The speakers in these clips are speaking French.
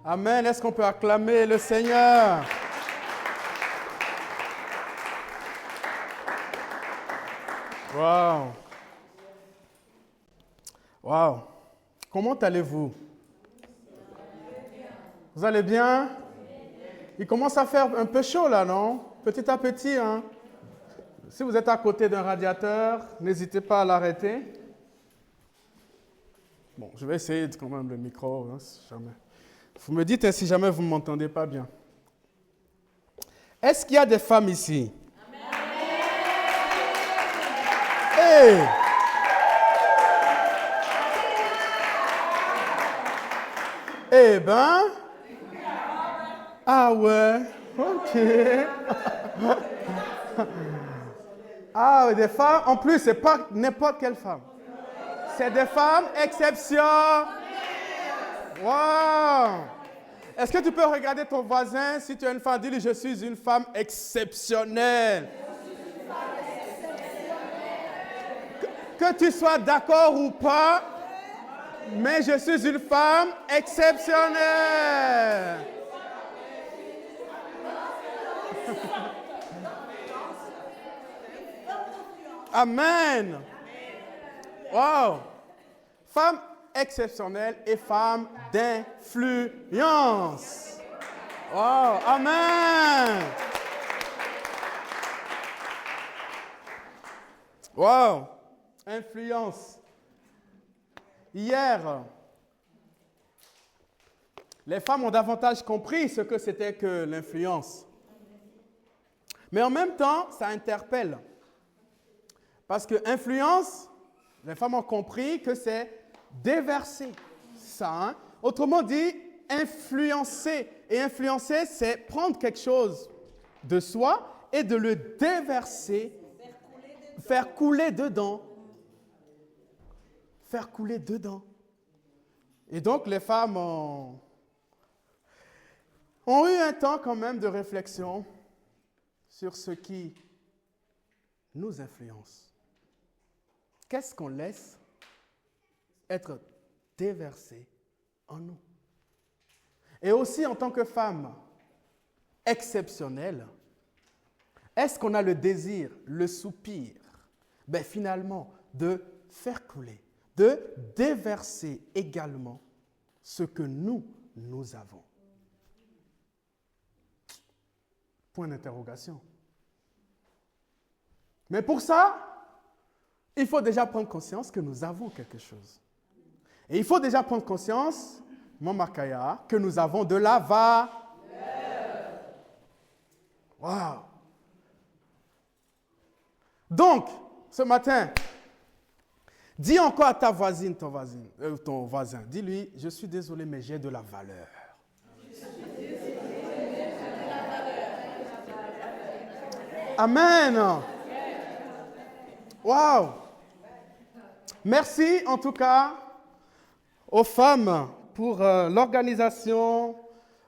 Amen. Est-ce qu'on peut acclamer le Seigneur? Wow. Wow. Comment allez-vous? Vous allez bien? Il commence à faire un peu chaud là, non? Petit à petit, hein? Si vous êtes à côté d'un radiateur, n'hésitez pas à l'arrêter. Bon, je vais essayer quand même le micro, hein, si jamais. Vous me dites si jamais vous ne m'entendez pas bien. Est-ce qu'il y a des femmes ici? Hey! Eh ben, ah ouais, ok. Ah, des femmes, en plus, c'est pas n'importe quelle femme. C'est des femmes exceptionnelles. Wow! Est-ce que tu peux regarder ton voisin, si tu es une femme, dis-lui, je suis une femme exceptionnelle. Que tu sois d'accord ou pas, mais je suis une femme exceptionnelle. Amen. Wow. Femme exceptionnelle et femme d'influence. Wow. Amen. Wow. Influence. Hier, les femmes ont davantage compris ce que c'était que l'influence. Mais en même temps, ça interpelle. Parce que influence, les femmes ont compris que c'est déverser ça. Hein? Autrement dit, influencer. Et influencer, c'est prendre quelque chose de soi et de le déverser, faire couler dedans. Faire couler dedans. Et donc, les femmes ont eu un temps quand même de réflexion sur ce qui nous influence. Qu'est-ce qu'on laisse être déversé en nous? Et aussi, en tant que femme exceptionnelle, est-ce qu'on a le désir, le soupir, finalement, de faire couler, de déverser également ce que nous avons? Point d'interrogation. Mais pour ça, il faut déjà prendre conscience que nous avons quelque chose. Et il faut déjà prendre conscience, Mama Kaya, que nous avons de la valeur. Wow. Donc, ce matin, dis encore à ta voisine, ton voisin, dis-lui, je suis désolé, mais j'ai de la valeur. Amen. Wow. Merci en tout cas aux femmes pour l'organisation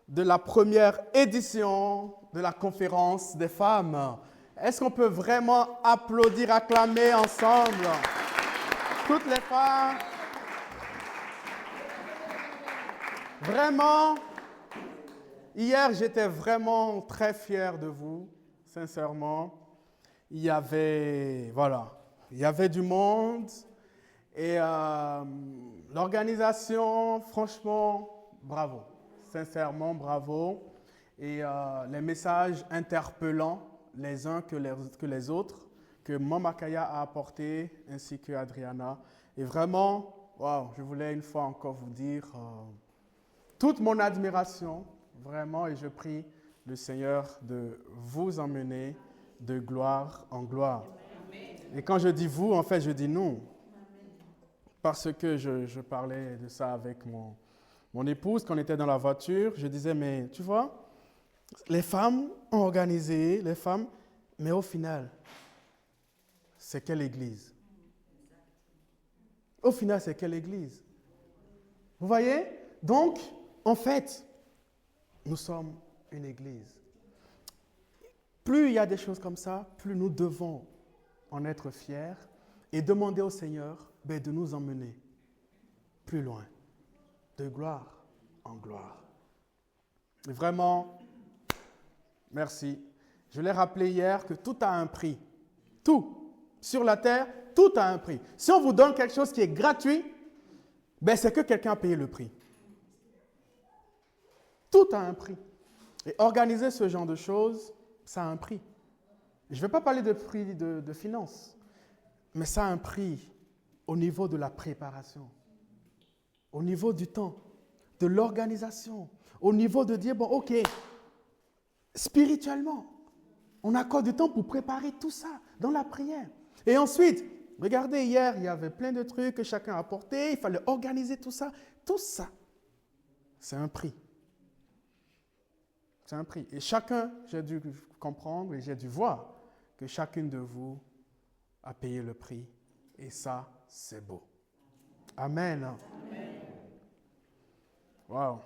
de la première édition de la conférence des femmes. Est-ce qu'on peut vraiment applaudir, acclamer ensemble toutes les femmes? Vraiment, hier j'étais vraiment très fier de vous, sincèrement. Il y avait du monde. Et l'organisation, franchement, bravo. Sincèrement, bravo. Et les messages interpellants, les uns que les autres, que Mama Kaya a apporté, ainsi que Adriana. Et vraiment, wow, je voulais une fois encore vous dire toute mon admiration, vraiment, et je prie le Seigneur de vous emmener de gloire en gloire. Et quand je dis vous, en fait, je dis nous. Parce que je parlais de ça avec mon épouse, quand on était dans la voiture, je disais, mais tu vois, les femmes ont organisé, mais au final, c'est quelle église? Au final, c'est quelle église? Vous voyez? Donc, en fait, nous sommes une église. Plus il y a des choses comme ça, plus nous devons en être fiers et demander au Seigneur de nous emmener plus loin, de gloire en gloire. Vraiment, merci. Je l'ai rappelé hier que tout a un prix. Tout. Sur la terre, tout a un prix. Si on vous donne quelque chose qui est gratuit, ben c'est que quelqu'un a payé le prix. Tout a un prix. Et organiser ce genre de choses, ça a un prix. Je ne vais pas parler de prix de finances, mais ça a un prix au niveau de la préparation, au niveau du temps, de l'organisation, au niveau de dire, bon, ok, spirituellement, on accorde du temps pour préparer tout ça dans la prière. Et ensuite, regardez, hier, il y avait plein de trucs que chacun a apporté, il fallait organiser tout ça. Tout ça, c'est un prix. C'est un prix. Et chacun, j'ai dû comprendre et j'ai dû voir que chacune de vous a payé le prix. Et ça, c'est beau. Amen. Amen. Wow.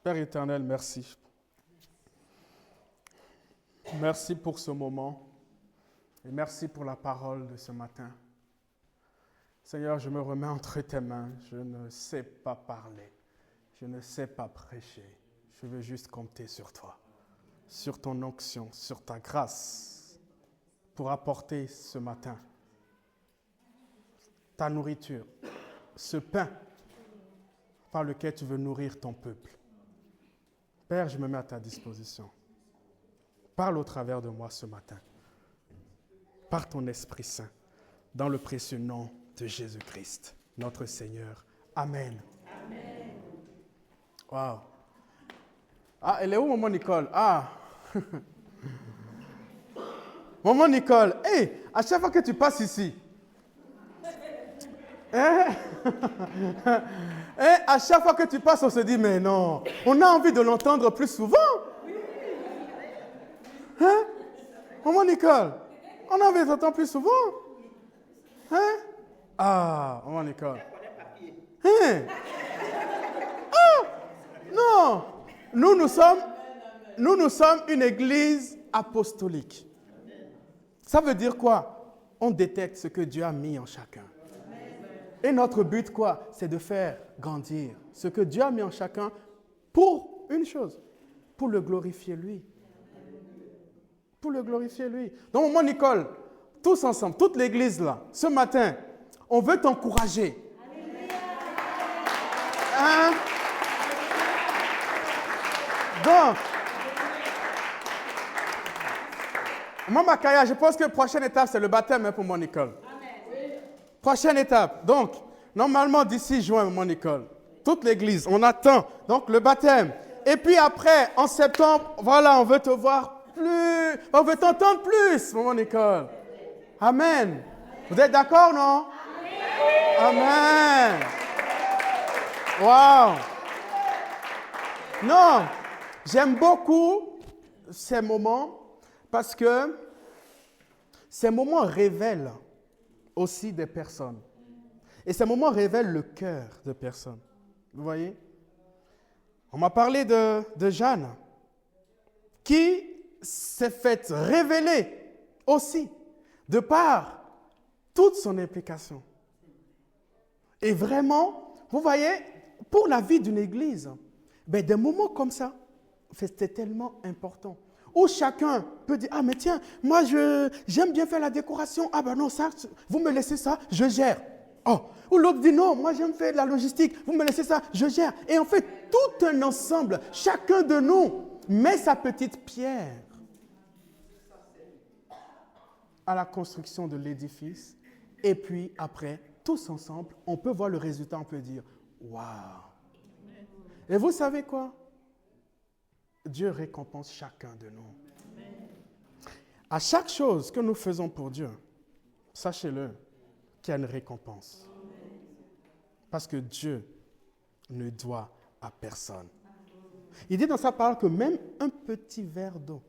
Père éternel, merci. Merci pour ce moment et merci pour la parole de ce matin. Seigneur, je me remets entre tes mains. Je ne sais pas parler. Je ne sais pas prêcher. Je veux juste compter sur toi, sur ton onction, sur ta grâce pour apporter ce matin ta nourriture, ce pain par lequel tu veux nourrir ton peuple. Père, je me mets à ta disposition. Parle au travers de moi ce matin, par ton Esprit Saint, dans le précieux nom de Jésus-Christ, notre Seigneur. Amen. Amen. Wow. Ah, elle est où, maman Nicole? Ah. Maman Nicole, hey, à chaque fois que tu passes ici, à chaque fois que tu passes, on se dit, mais non, on a envie de l'entendre plus souvent. Hein? Maman Nicole, on a envie de l'entendre plus souvent. Hein? Ah, maman Nicole. Hein? Ah, non, nous sommes une église apostolique. Ça veut dire quoi? On détecte ce que Dieu a mis en chacun. Et notre but, quoi? C'est de faire grandir ce que Dieu a mis en chacun pour une chose, pour le glorifier lui. Pour le glorifier lui. Donc, maman Nicole, tous ensemble, toute l'église là, ce matin, on veut t'encourager. Hein? Donc, Maman Kaya, je pense que la prochaine étape, c'est le baptême pour mon Nicole. Prochaine étape. Donc, normalement, d'ici juin, mon Nicole, toute l'église, on attend. Donc, le baptême. Et puis après, en septembre, voilà, on veut te voir plus. On veut t'entendre plus, maman Nicole. Amen. Vous êtes d'accord, non? Amen. Wow. Non, j'aime beaucoup ces moments parce que ces moments révèlent aussi des personnes. Et ces moments révèlent le cœur de personnes. Vous voyez? On m'a parlé de Jeanne, qui s'est faite révéler aussi, de par toute son implication. Et vraiment, vous voyez, pour la vie d'une église, ben des moments comme ça, c'était tellement important. Où chacun peut dire, ah mais tiens, moi j'aime bien faire la décoration. Ah ben non, ça, vous me laissez ça, je gère. Oh. Ou l'autre dit, non, moi j'aime faire de la logistique, vous me laissez ça, je gère. Et en fait, tout un ensemble, chacun de nous met sa petite pierre à la construction de l'édifice. Et puis après, tous ensemble, on peut voir le résultat, on peut dire, waouh. Et vous savez quoi? Dieu récompense chacun de nous. À chaque chose que nous faisons pour Dieu, sachez-le, qu'il y a une récompense. Parce que Dieu ne doit à personne. Il dit dans sa parole que même un petit verre d'eau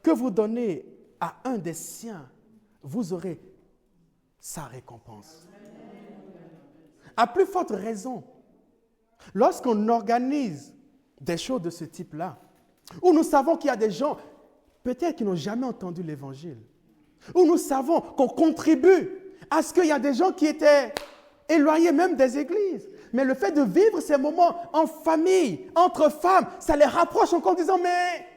que vous donnez à un des siens, vous aurez sa récompense. À plus forte raison, lorsqu'on organise des choses de ce type-là, où nous savons qu'il y a des gens, peut-être qui n'ont jamais entendu l'évangile, où nous savons qu'on contribue à ce qu'il y a des gens qui étaient éloignés même des églises. Mais le fait de vivre ces moments en famille, entre femmes, ça les rapproche encore en disant, mais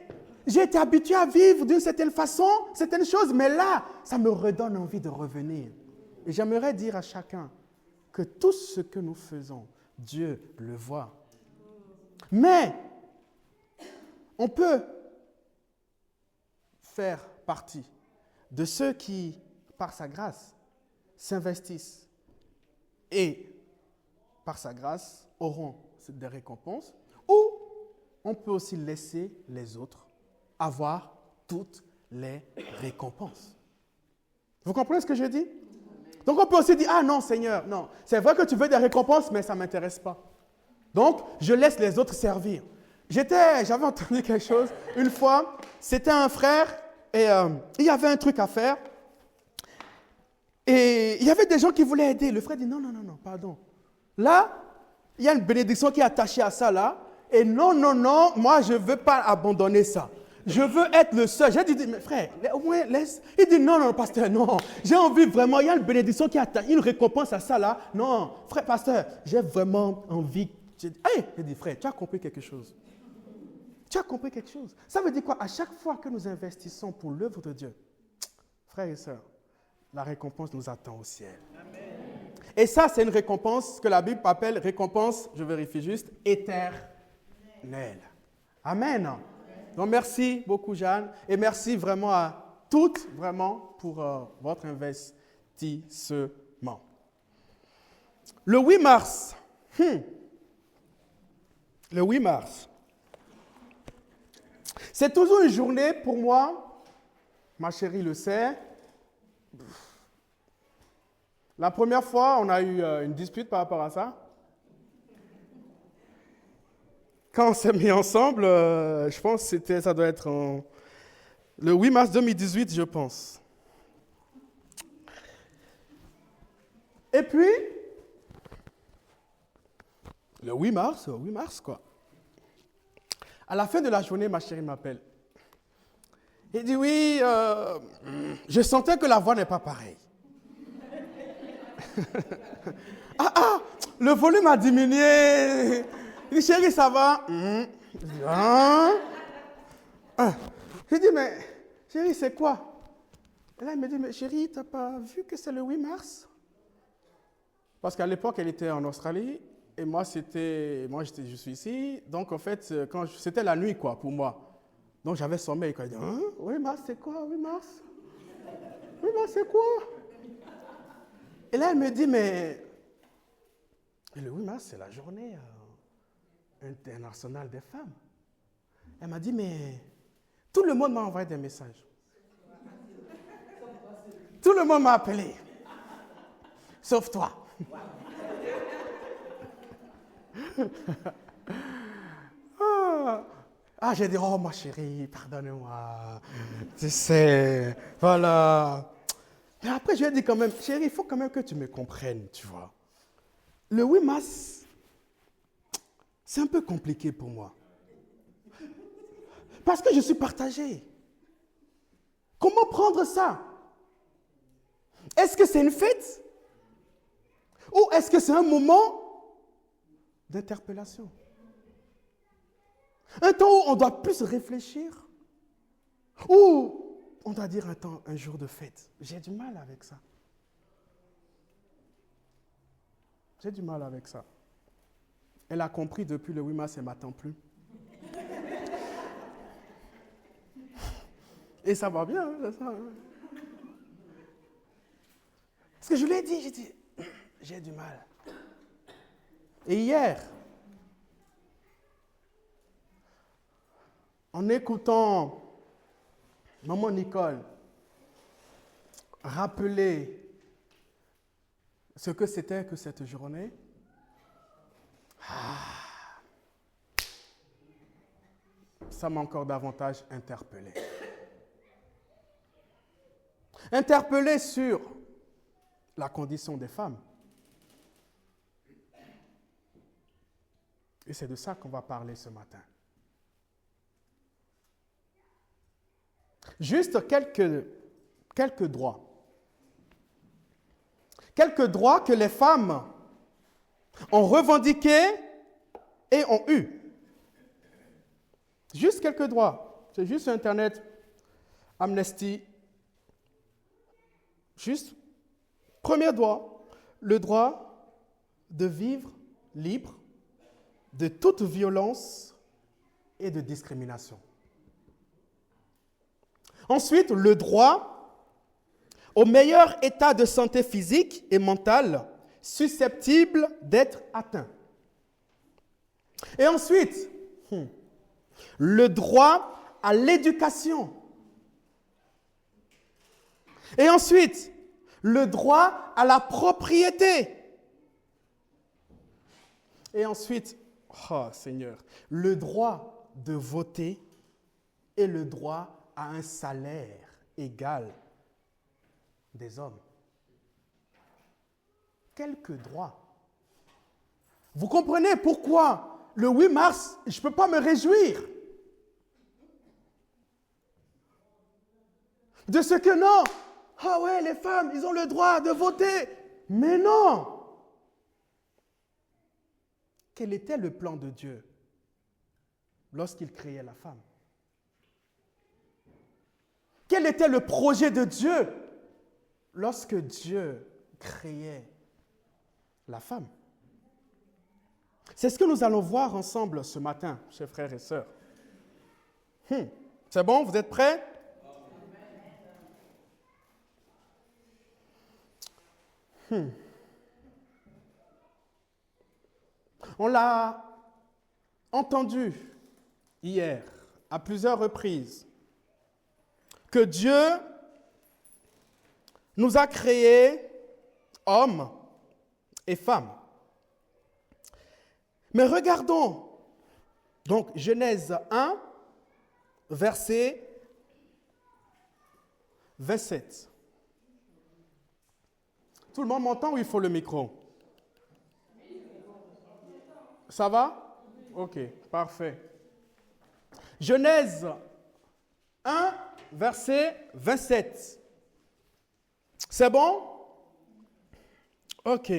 j'ai été habitué à vivre d'une certaine façon, certaines choses, mais là, ça me redonne envie de revenir. Et j'aimerais dire à chacun que tout ce que nous faisons, Dieu le voit. Mais on peut faire partie de ceux qui, par sa grâce, s'investissent et, par sa grâce, auront des récompenses, ou on peut aussi laisser les autres avoir toutes les récompenses. Vous comprenez ce que je dis? Donc on peut aussi dire, ah non Seigneur, non, c'est vrai que tu veux des récompenses, mais ça ne m'intéresse pas. Donc je laisse les autres servir. J'avais entendu quelque chose, une fois, c'était un frère, et il y avait un truc à faire, et il y avait des gens qui voulaient aider. Le frère dit, non, pardon. Là, il y a une bénédiction qui est attachée à ça là, et non, moi je ne veux pas abandonner ça. Je veux être le seul. J'ai dit, mais frère, au moins laisse. Il dit, non, pasteur, non. J'ai envie vraiment, il y a une bénédiction qui attachée, une récompense à ça là. Non, frère, pasteur, j'ai vraiment envie. J'ai dit, frère, tu as compris quelque chose. Tu as compris quelque chose. Ça veut dire quoi? À chaque fois que nous investissons pour l'œuvre de Dieu, frères et sœurs, la récompense nous attend au ciel. Amen. Et ça, c'est une récompense que la Bible appelle récompense, je vérifie juste, éternelle. Amen. Donc, merci beaucoup, Jeanne. Et merci vraiment à toutes, vraiment, pour votre investissement. Le 8 mars. Le 8 mars. C'est toujours une journée pour moi, ma chérie le sait. La première fois, on a eu une dispute par rapport à ça. Quand on s'est mis ensemble, je pense que ça doit être le 8 mars 2018, je pense. Et puis, le 8 mars quoi. À la fin de la journée, ma chérie m'appelle. Il dit, oui, je sentais que la voix n'est pas pareille. Le volume a diminué. Il dit, chérie, ça va? Je dis, Je dis, mais chérie, c'est quoi? Et là, il me dit, mais chérie, tu n'as pas vu que c'est le 8 mars? Parce qu'à l'époque, elle était en Australie et moi, je suis ici. Donc, en fait, c'était la nuit, quoi, pour moi. Donc, j'avais sommeil. Il dit, 8 mars, c'est quoi, 8 mars? 8 mars, c'est quoi? Et là, elle me dit, mais le 8 mars, c'est la journée internationale des femmes. Elle m'a dit, mais tout le monde m'a envoyé des messages. Tout le monde m'a appelé. Sauf toi. J'ai dit, oh ma chérie, pardonne-moi. Tu sais, voilà. Mais après, je lui ai dit quand même, chérie, il faut quand même que tu me comprennes, tu vois. Le 8 mars, c'est un peu compliqué pour moi. Parce que je suis partagé. Comment prendre ça? Est-ce que c'est une fête? Ou est-ce que c'est un moment d'interpellation? Un temps où on doit plus réfléchir? Ou on doit dire un jour de fête? J'ai du mal avec ça. J'ai du mal avec ça. Elle a compris depuis le 8 mars, elle ne m'attend plus. Et ça va bien, c'est ça. Parce que je lui ai dit, j'ai dit, j'ai du mal. Et hier, en écoutant maman Nicole rappeler ce que c'était que cette journée, ça m'a encore davantage interpellé. Interpellé sur la condition des femmes. Et c'est de ça qu'on va parler ce matin. Juste quelques droits. Quelques droits que les femmes ont revendiqués et ont eu. Juste quelques droits. C'est juste sur Internet, Amnesty. Juste, premier droit, le droit de vivre libre de toute violence et de discrimination. Ensuite, le droit au meilleur état de santé physique et mentale susceptible d'être atteint. Et ensuite, le droit à l'éducation. Et ensuite, le droit à la propriété. Et ensuite, oh Seigneur, le droit de voter et le droit à un salaire égal des hommes. Quelques droits. Vous comprenez pourquoi le 8 mars, je ne peux pas me réjouir de ce que non. Ah ouais, les femmes, ils ont le droit de voter. Mais non. Quel était le plan de Dieu lorsqu'il créait la femme? Quel était le projet de Dieu lorsque Dieu créait la femme? C'est ce que nous allons voir ensemble ce matin, chers frères et sœurs. C'est bon, vous êtes prêts? On l'a entendu hier à plusieurs reprises que Dieu nous a créés hommes et femmes. Mais regardons donc Genèse 1, verset 27. Tout le monde m'entend ou il faut le micro? Ça va? Ok, parfait. Genèse 1, verset 27. C'est bon? Ok.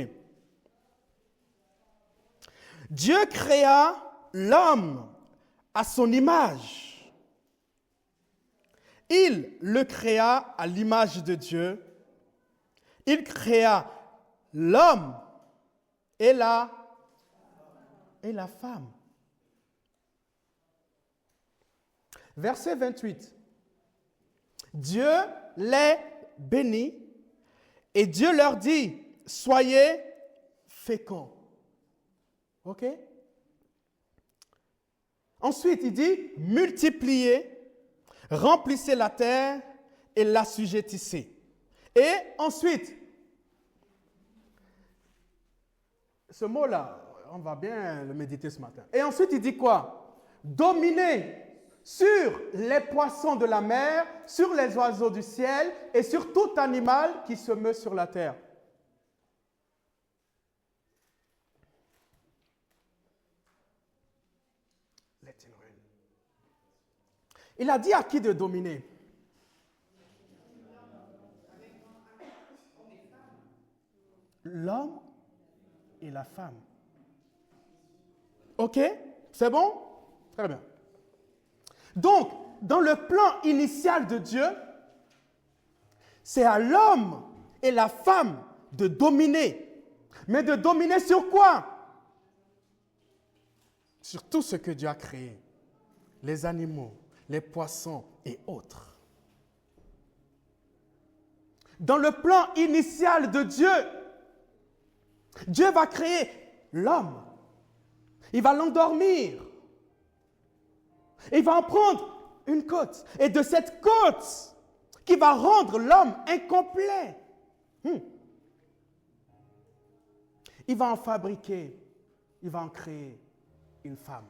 Dieu créa l'homme à son image. Il le créa à l'image de Dieu. Il créa l'homme et la femme. Verset 28. Dieu les bénit et Dieu leur dit, soyez féconds. OK? Ensuite, il dit, multipliez, remplissez la terre et l'assujettissez. Et ensuite, ce mot-là, on va bien le méditer ce matin. Et ensuite, il dit quoi? Dominez sur les poissons de la mer, sur les oiseaux du ciel et sur tout animal qui se meut sur la terre. Il a dit à qui de dominer? L'homme et la femme. OK? C'est bon? Très bien. Donc, dans le plan initial de Dieu, c'est à l'homme et la femme de dominer. Mais de dominer sur quoi? Sur tout ce que Dieu a créé. Les animaux, les poissons et autres. Dans le plan initial de Dieu, Dieu va créer l'homme. Il va l'endormir. Il va en prendre une côte. Et de cette côte qui va rendre l'homme incomplet, il va en fabriquer, il va en créer une femme.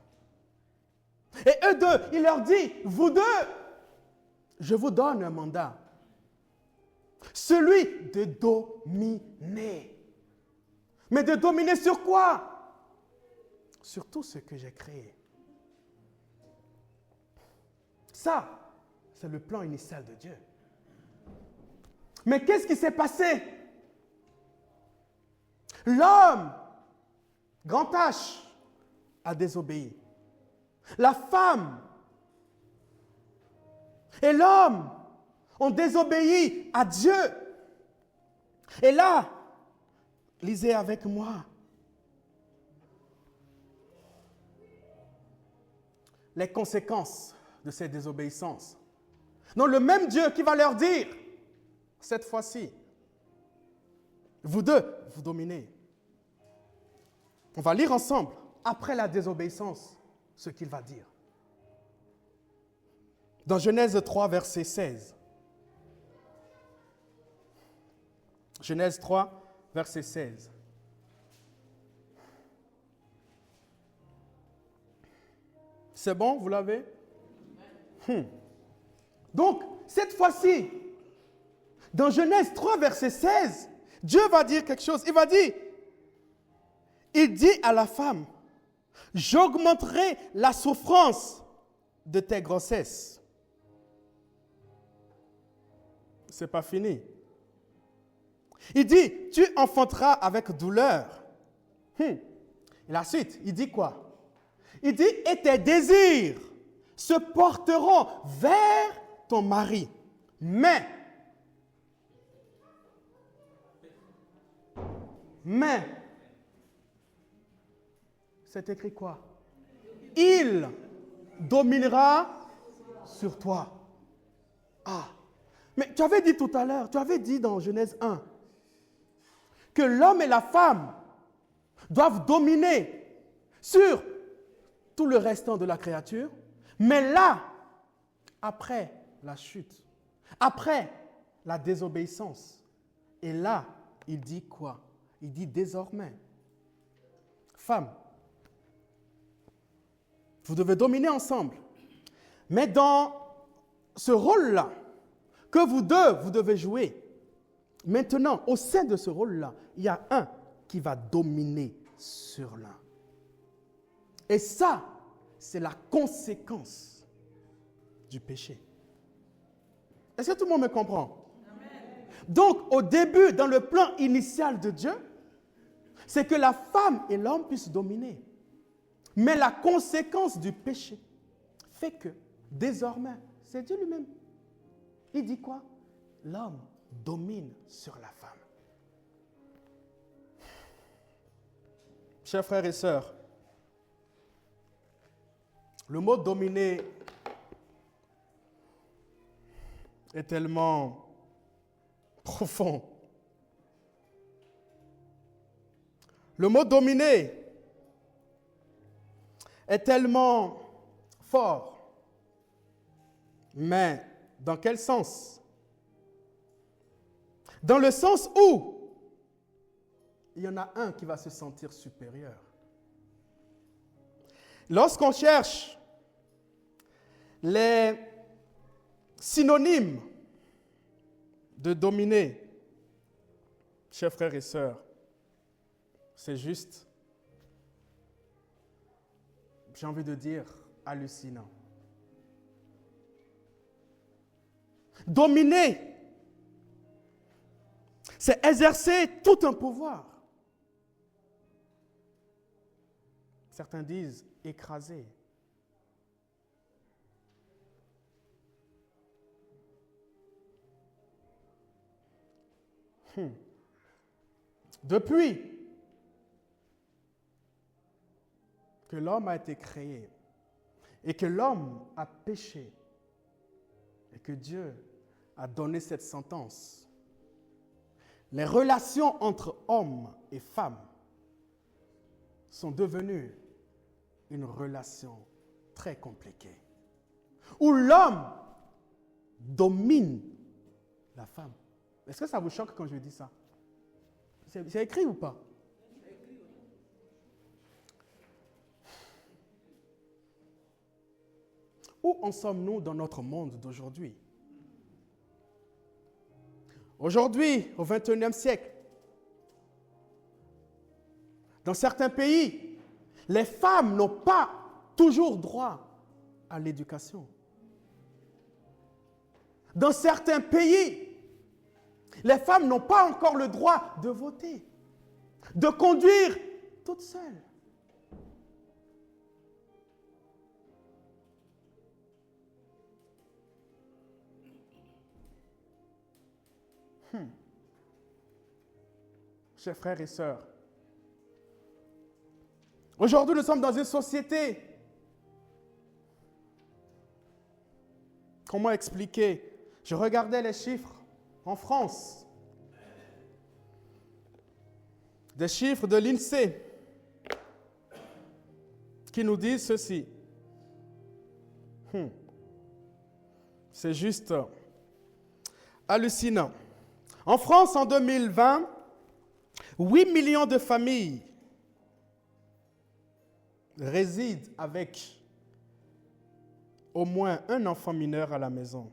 Et eux deux, il leur dit, vous deux, je vous donne un mandat. Celui de dominer. Mais de dominer sur quoi? Sur tout ce que j'ai créé. Ça, c'est le plan initial de Dieu. Mais qu'est-ce qui s'est passé? L'homme, grand H, a désobéi. La femme et l'homme ont désobéi à Dieu. Et là, lisez avec moi. Les conséquences de cette désobéissance. Non, le même Dieu qui va leur dire, cette fois-ci, vous deux, vous dominez. On va lire ensemble, après la désobéissance, ce qu'il va dire. Dans Genèse 3, verset 16. Genèse 3, verset 16. C'est bon, vous l'avez? Donc, cette fois-ci, dans Genèse 3, verset 16, Dieu va dire quelque chose. Il dit à la femme, j'augmenterai la souffrance de tes grossesses. C'est pas fini. Il dit, tu enfanteras avec douleur. Et la suite, il dit quoi? Il dit, et tes désirs se porteront vers ton mari. Mais, c'est écrit quoi? Il dominera sur toi. Ah, mais tu avais dit tout à l'heure, tu avais dit dans Genèse 1, que l'homme et la femme doivent dominer sur tout le restant de la créature. Mais là, après la chute, après la désobéissance, et là, il dit quoi? Il dit désormais, femme, vous devez dominer ensemble. Mais dans ce rôle-là, que vous deux, vous devez jouer, maintenant, au sein de ce rôle-là, il y a un qui va dominer sur l'un. Et ça, c'est la conséquence du péché. Est-ce que tout le monde me comprend? Amen. Donc, au début, dans le plan initial de Dieu, c'est que la femme et l'homme puissent dominer. Mais la conséquence du péché fait que, désormais, c'est Dieu lui-même. Il dit quoi? L'homme domine sur la femme. Chers frères et sœurs, le mot dominer est tellement profond. Le mot dominer est tellement fort. Mais dans quel sens? Dans le sens où il y en a un qui va se sentir supérieur. Lorsqu'on cherche les synonymes de dominer, chers frères et sœurs, c'est juste, j'ai envie de dire, hallucinant. Dominer, c'est exercer tout un pouvoir. Certains disent écraser. Depuis que l'homme a été créé et que l'homme a péché et que Dieu a donné cette sentence, les relations entre hommes et femmes sont devenues une relation très compliquée, où l'homme domine la femme. Est-ce que ça vous choque quand je dis ça? C'est écrit ou pas? Où en sommes-nous dans notre monde d'aujourd'hui? Aujourd'hui, au XXIe siècle, dans certains pays, les femmes n'ont pas toujours droit à l'éducation. Dans certains pays, les femmes n'ont pas encore le droit de voter. de conduire toute seule. Chers frères et sœurs, aujourd'hui nous sommes dans une société. Comment expliquer? Je regardais les chiffres en France. Des chiffres de l'INSEE qui nous disent ceci. C'est juste hallucinant. En France, en 2020, 8 millions de familles résident avec au moins un enfant mineur à la maison.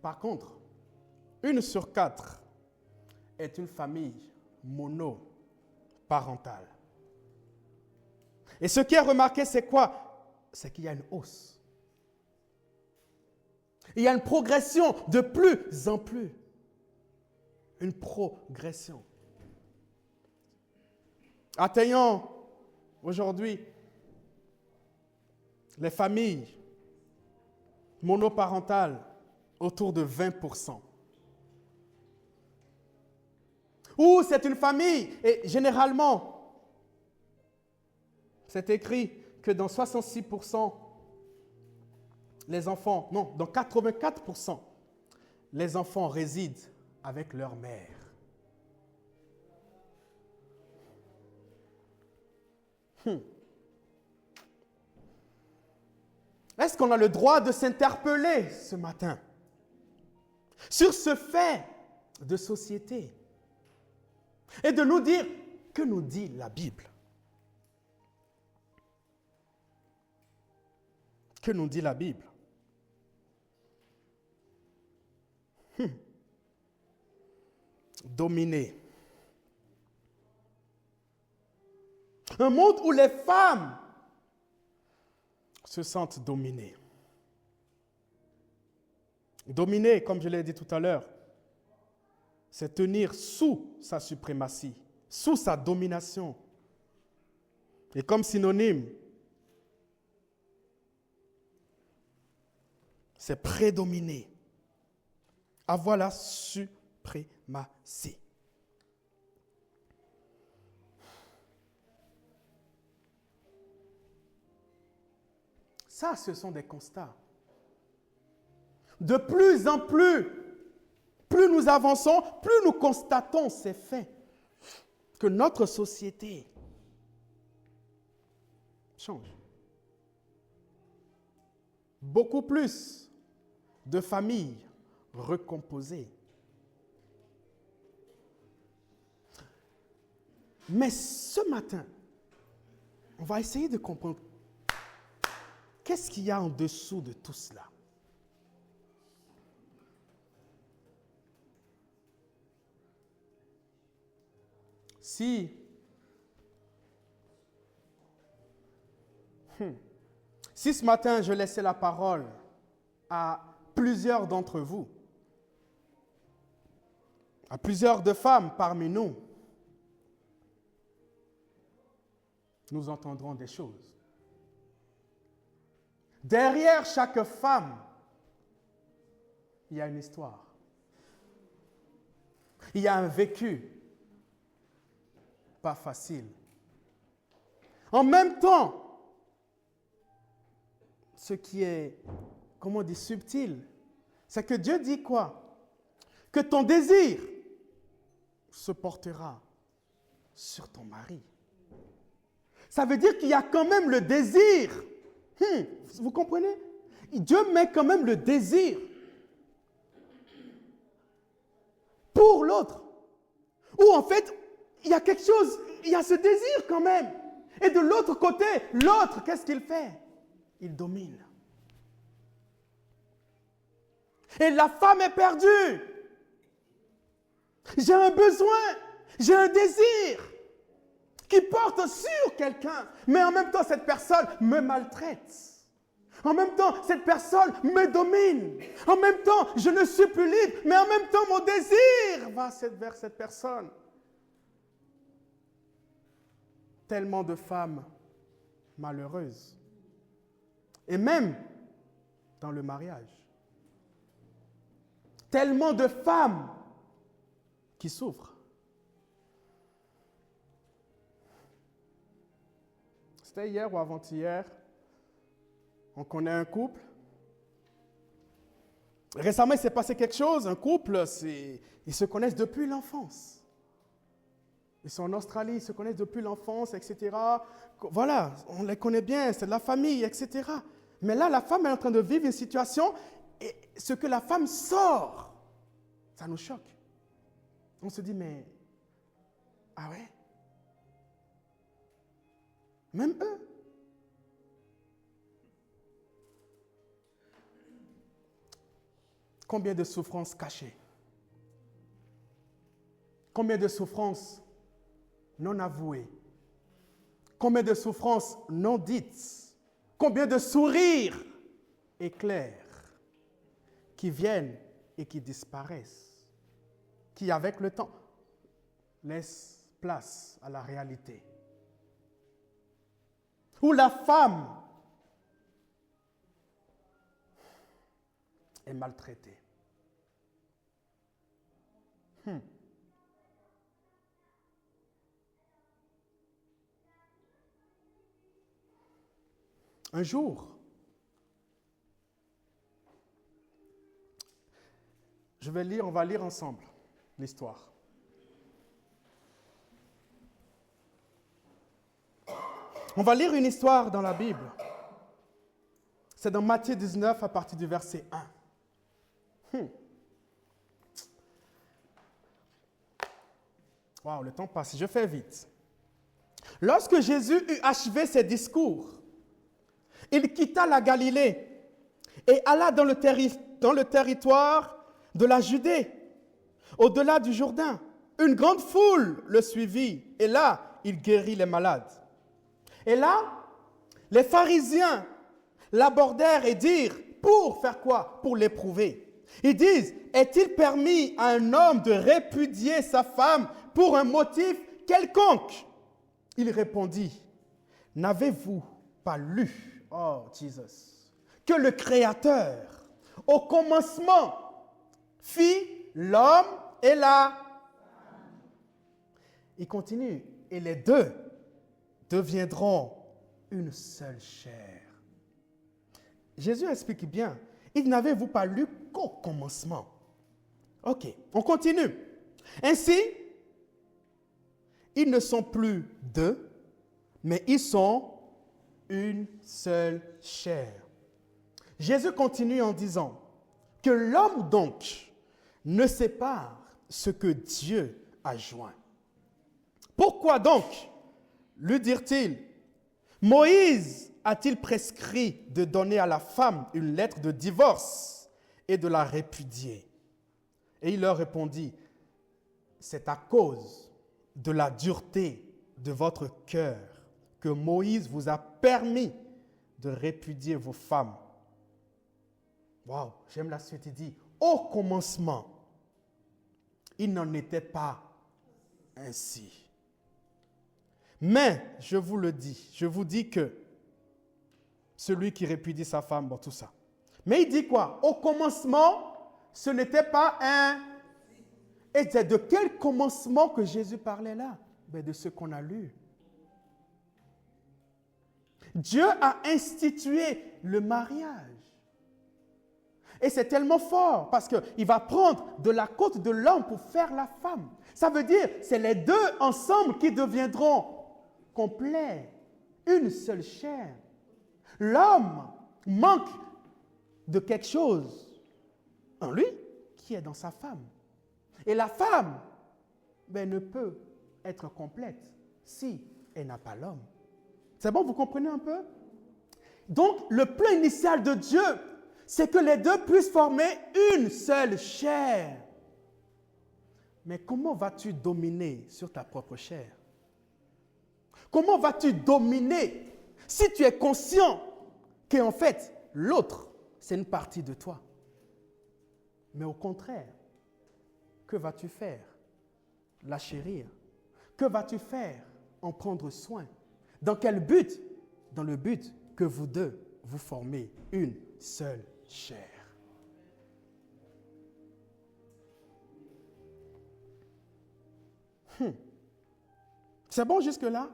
Par contre, 1 sur 4 est une famille monoparentale. Et ce qui est remarqué, c'est quoi? C'est qu'il y a une hausse. Il y a une progression de plus en plus. Une progression. Atteignant aujourd'hui les familles monoparentales autour de 20%. Ou c'est une famille, et généralement, c'est écrit que dans 66%, les enfants, non, dans 84%, les enfants résident avec leur mère. Est-ce qu'on a le droit de s'interpeller ce matin sur ce fait de société et de nous dire que nous dit la Bible? Que nous dit la Bible? Dominer. Un monde où les femmes se sentent dominées. Dominer, comme je l'ai dit tout à l'heure, c'est tenir sous sa suprématie, sous sa domination. Et comme synonyme, c'est prédominer, avoir la suprématie. Ça, ce sont des constats. De plus en plus, plus nous avançons, plus nous constatons ces faits, que notre société change. Beaucoup plus de familles recomposées. Mais ce matin, on va essayer de comprendre qu'est-ce qu'il y a en dessous de tout cela. Si ce matin je laissais la parole à plusieurs d'entre vous, à plusieurs de femmes parmi nous, nous entendrons des choses. Derrière chaque femme, il y a une histoire. Il y a un vécu pas facile. En même temps, ce qui est, comment on dit, subtil, c'est que Dieu dit quoi? Que ton désir se portera sur ton mari. Ça veut dire qu'il y a quand même le désir. Vous comprenez? Dieu met quand même le désir pour l'autre. Ou en fait, il y a quelque chose, il y a ce désir quand même. Et de l'autre côté, l'autre, qu'est-ce qu'il fait? Il domine. Et la femme est perdue. J'ai un besoin, j'ai un désir qui porte sur quelqu'un, mais en même temps, cette personne me maltraite. En même temps, cette personne me domine. En même temps, je ne suis plus libre, mais en même temps, mon désir va vers cette personne. Tellement de femmes malheureuses. Et même dans le mariage. Tellement de femmes qui souffrent. C'était hier ou avant-hier. On connaît un couple. Récemment, il s'est passé quelque chose. Un couple, ils se connaissent depuis l'enfance. Ils sont en Australie, ils se connaissent depuis l'enfance, etc. Voilà, on les connaît bien, c'est de la famille, etc. Mais là, la femme est en train de vivre une situation et ce que la femme sort, ça nous choque. On se dit, mais, ah ouais? Même eux. Combien de souffrances cachées? Combien de souffrances non avouées? Combien de souffrances non dites? Combien de sourires éclairs qui viennent et qui disparaissent, qui avec le temps laissent place à la réalité. Où la femme est maltraitée. Un jour, on va lire ensemble l'histoire. On va lire une histoire dans la Bible. C'est dans Matthieu 19 à partir du verset 1. Wow, le temps passe, je fais vite. Lorsque Jésus eut achevé ses discours, il quitta la Galilée et alla dans le territoire de la Judée, au-delà du Jourdain. Une grande foule le suivit et là, il guérit les malades. Et là, les pharisiens l'abordèrent et dirent, pour faire quoi? Pour l'éprouver. Ils disent, est-il permis à un homme de répudier sa femme pour un motif quelconque? Il répondit, n'avez-vous pas lu, oh Jesus, que le Créateur, au commencement, fit l'homme et la femme. Il continue, et les deux deviendront une seule chair. Jésus explique bien, il n'avez-vous pas lu qu'au commencement? Ok, on continue. Ainsi, ils ne sont plus deux, mais ils sont une seule chair. Jésus continue en disant que l'homme donc ne sépare ce que Dieu a joint. Pourquoi donc, lui dirent-ils, Moïse a-t-il prescrit de donner à la femme une lettre de divorce et de la répudier? Et il leur répondit, c'est à cause de la dureté de votre cœur que Moïse vous a permis de répudier vos femmes. Waouh, j'aime la suite, il dit, au commencement, il n'en était pas ainsi. Mais, je vous le dis, je vous dis que celui qui répudie sa femme, bon, tout ça. Mais il dit quoi? Au commencement, ce n'était pas un... Et c'est de quel commencement que Jésus parlait là? Ben de ce qu'on a lu. Dieu a institué le mariage. Et c'est tellement fort parce qu'il va prendre de la côte de l'homme pour faire la femme. Ça veut dire c'est les deux ensemble qui deviendront complets, une seule chair. L'homme manque de quelque chose en lui qui est dans sa femme. Et la femme ne peut être complète si elle n'a pas l'homme. C'est bon, vous comprenez un peu? Donc, le plan initial de Dieu, c'est que les deux puissent former une seule chair. Mais comment vas-tu dominer sur ta propre chair? Comment vas-tu dominer si tu es conscient qu'en fait, l'autre, c'est une partie de toi. Mais au contraire, que vas-tu faire? La chérir. Que vas-tu faire? En prendre soin. Dans quel but? Dans le but que vous deux, vous formez une seule chair. C'est bon jusque-là?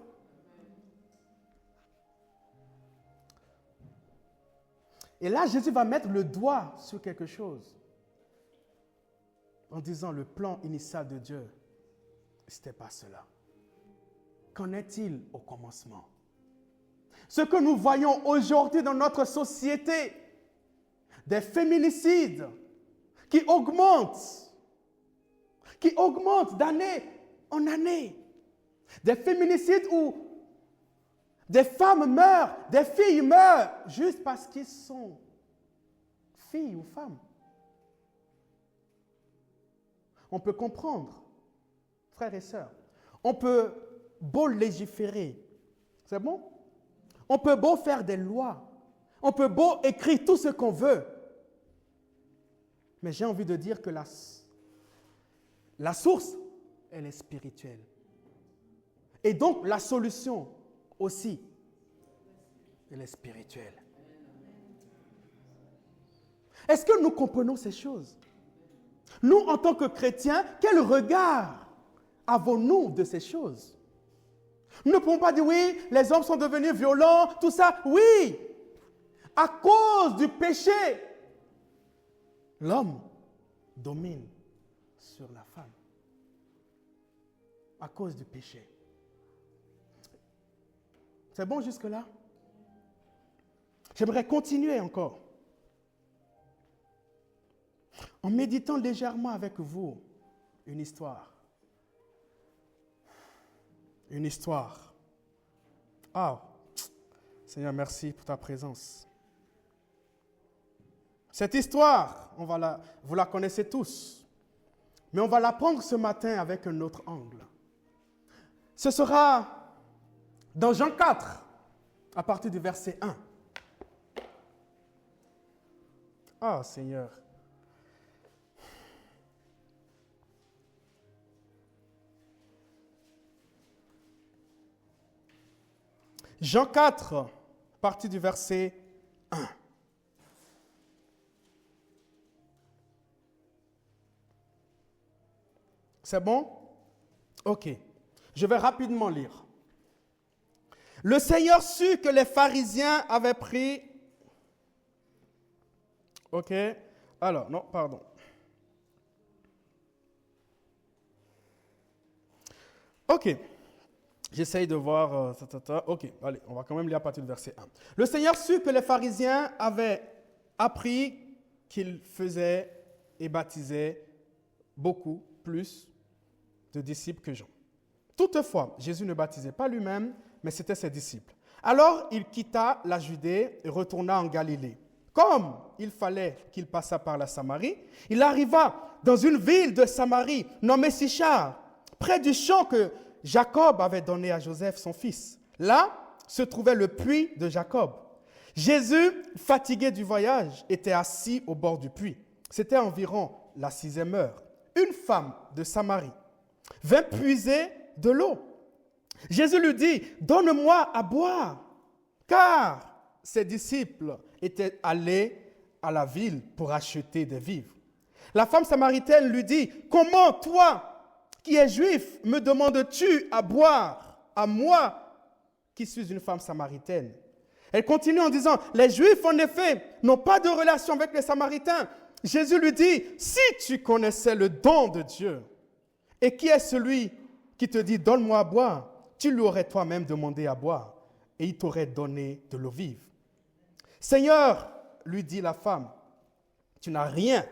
Et là, Jésus va mettre le doigt sur quelque chose en disant le plan initial de Dieu, ce n'était pas cela. Qu'en est-il au commencement? Ce que nous voyons aujourd'hui dans notre société, des féminicides qui augmentent d'année en année. Des féminicides où des femmes meurent, des filles meurent, juste parce qu'ils sont filles ou femmes. On peut comprendre, frères et sœurs, on peut beau légiférer, c'est bon? On peut beau faire des lois, on peut beau écrire tout ce qu'on veut, mais j'ai envie de dire que la source, elle est spirituelle. Et donc, la solution aussi, elle est spirituelle. Est-ce que nous comprenons ces choses? Nous, en tant que chrétiens, quel regard avons-nous de ces choses? Nous ne pouvons pas dire, oui, les hommes sont devenus violents, tout ça. Oui, à cause du péché, l'homme domine sur la femme. À cause du péché. C'est bon jusque-là? J'aimerais continuer encore. En méditant légèrement avec vous une histoire. Une histoire. Ah, Seigneur, merci pour ta présence. Cette histoire, vous la connaissez tous, mais on va la prendre ce matin avec un autre angle. Ce sera dans Jean 4, à partir du verset 1. Ah, Seigneur. Jean 4, à partir du verset 1. C'est bon? Ok. Je vais rapidement lire. Le Seigneur sut que les pharisiens avaient pris... Ok. Alors, non, pardon. Ok. J'essaye de voir... Ok, allez, on va quand même lire à partir du verset 1. Le Seigneur sut que les pharisiens avaient appris qu'il faisait et baptisait beaucoup plus de disciples que Jean. Toutefois, Jésus ne baptisait pas lui-même, mais c'était ses disciples. Alors, il quitta la Judée et retourna en Galilée. Comme il fallait qu'il passât par la Samarie, il arriva dans une ville de Samarie nommée Sichar, près du champ que Jacob avait donné à Joseph, son fils. Là se trouvait le puits de Jacob. Jésus, fatigué du voyage, était assis au bord du puits. C'était environ la 6e heure. Une femme de Samarie vint puiser de l'eau. Jésus lui dit, « Donne-moi à boire. » Car ses disciples étaient allés à la ville pour acheter des vivres. La femme samaritaine lui dit, « Comment toi, qui es juif, me demandes-tu à boire, à moi, qui suis une femme samaritaine? » Elle continue en disant, « Les Juifs, en effet, n'ont pas de relation avec les Samaritains. » Jésus lui dit, « Si tu connaissais le don de Dieu, et qui est celui qui te dit, donne-moi à boire, tu lui aurais toi-même demandé à boire, et il t'aurait donné de l'eau vive. » Seigneur, lui dit la femme, tu n'as rien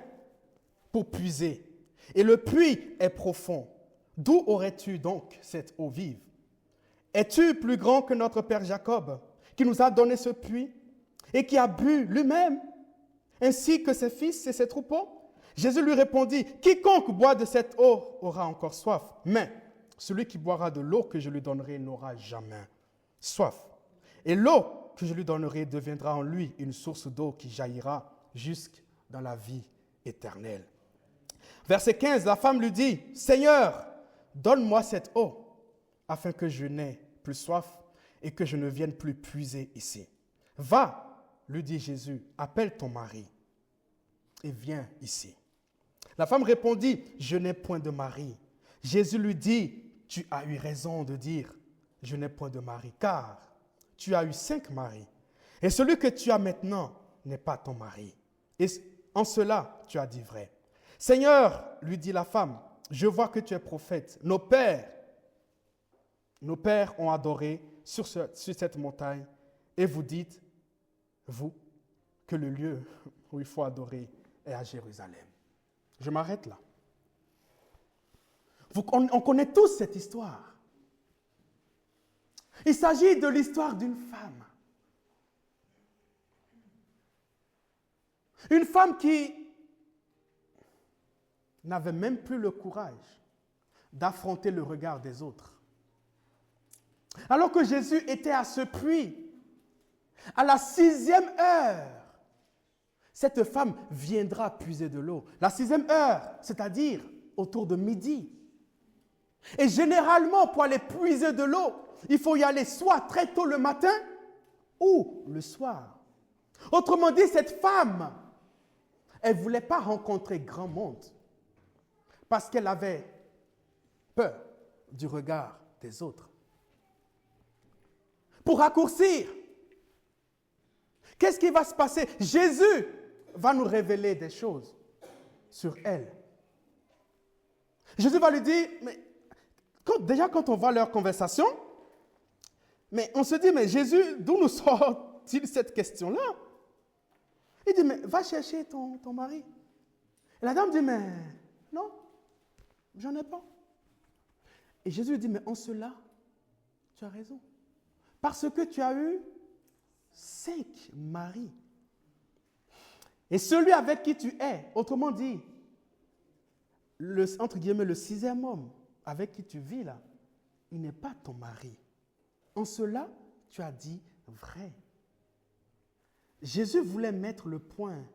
pour puiser, et le puits est profond. D'où aurais-tu donc cette eau vive? Es-tu plus grand que notre père Jacob, qui nous a donné ce puits, et qui a bu lui-même, ainsi que ses fils et ses troupeaux? Jésus lui répondit, quiconque boit de cette eau aura encore soif, mais celui qui boira de l'eau que je lui donnerai n'aura jamais soif. Et l'eau que je lui donnerai deviendra en lui une source d'eau qui jaillira jusque dans la vie éternelle. Verset 15, la femme lui dit, « Seigneur, donne-moi cette eau, afin que je n'aie plus soif et que je ne vienne plus puiser ici. Va, lui dit Jésus, appelle ton mari et viens ici. » La femme répondit, « Je n'ai point de mari. » Jésus lui dit, « Tu as eu raison de dire, je n'ai point de mari, car tu as eu 5 maris, et celui que tu as maintenant n'est pas ton mari. Et en cela, tu as dit vrai. » « Seigneur, lui dit la femme, je vois que tu es prophète. Nos pères ont adoré sur cette montagne, et vous dites, vous, que le lieu où il faut adorer est à Jérusalem. » Je m'arrête là. On connaît tous cette histoire. Il s'agit de l'histoire d'une femme. Une femme qui n'avait même plus le courage d'affronter le regard des autres. Alors que Jésus était à ce puits, à la 6e heure, cette femme viendra puiser de l'eau. La 6e heure, c'est-à-dire autour de midi. Et généralement, pour aller puiser de l'eau, il faut y aller soit très tôt le matin ou le soir. Autrement dit, cette femme, elle ne voulait pas rencontrer grand monde parce qu'elle avait peur du regard des autres. Pour raccourcir, qu'est-ce qui va se passer? Jésus va nous révéler des choses sur elle. Jésus va lui dire, mais quand on voit leur conversation, mais on se dit, mais Jésus, d'où nous sort-il cette question-là? Il dit, mais va chercher ton mari. Et la dame dit, mais non, j'en ai pas. Et Jésus lui dit, mais en cela, tu as raison. Parce que tu as eu 5 maris. Et celui avec qui tu es, autrement dit, entre guillemets, le 6e homme avec qui tu vis là, il n'est pas ton mari. En cela, tu as dit vrai. Jésus voulait mettre le point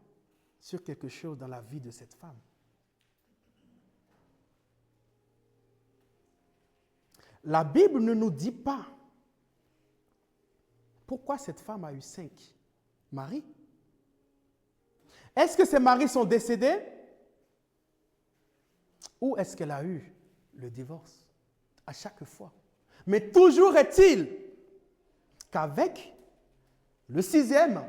sur quelque chose dans la vie de cette femme. La Bible ne nous dit pas pourquoi cette femme a eu 5 maris. Est-ce que ses maris sont décédés ou est-ce qu'elle a eu le divorce à chaque fois? Mais toujours est-il qu'avec le 6e,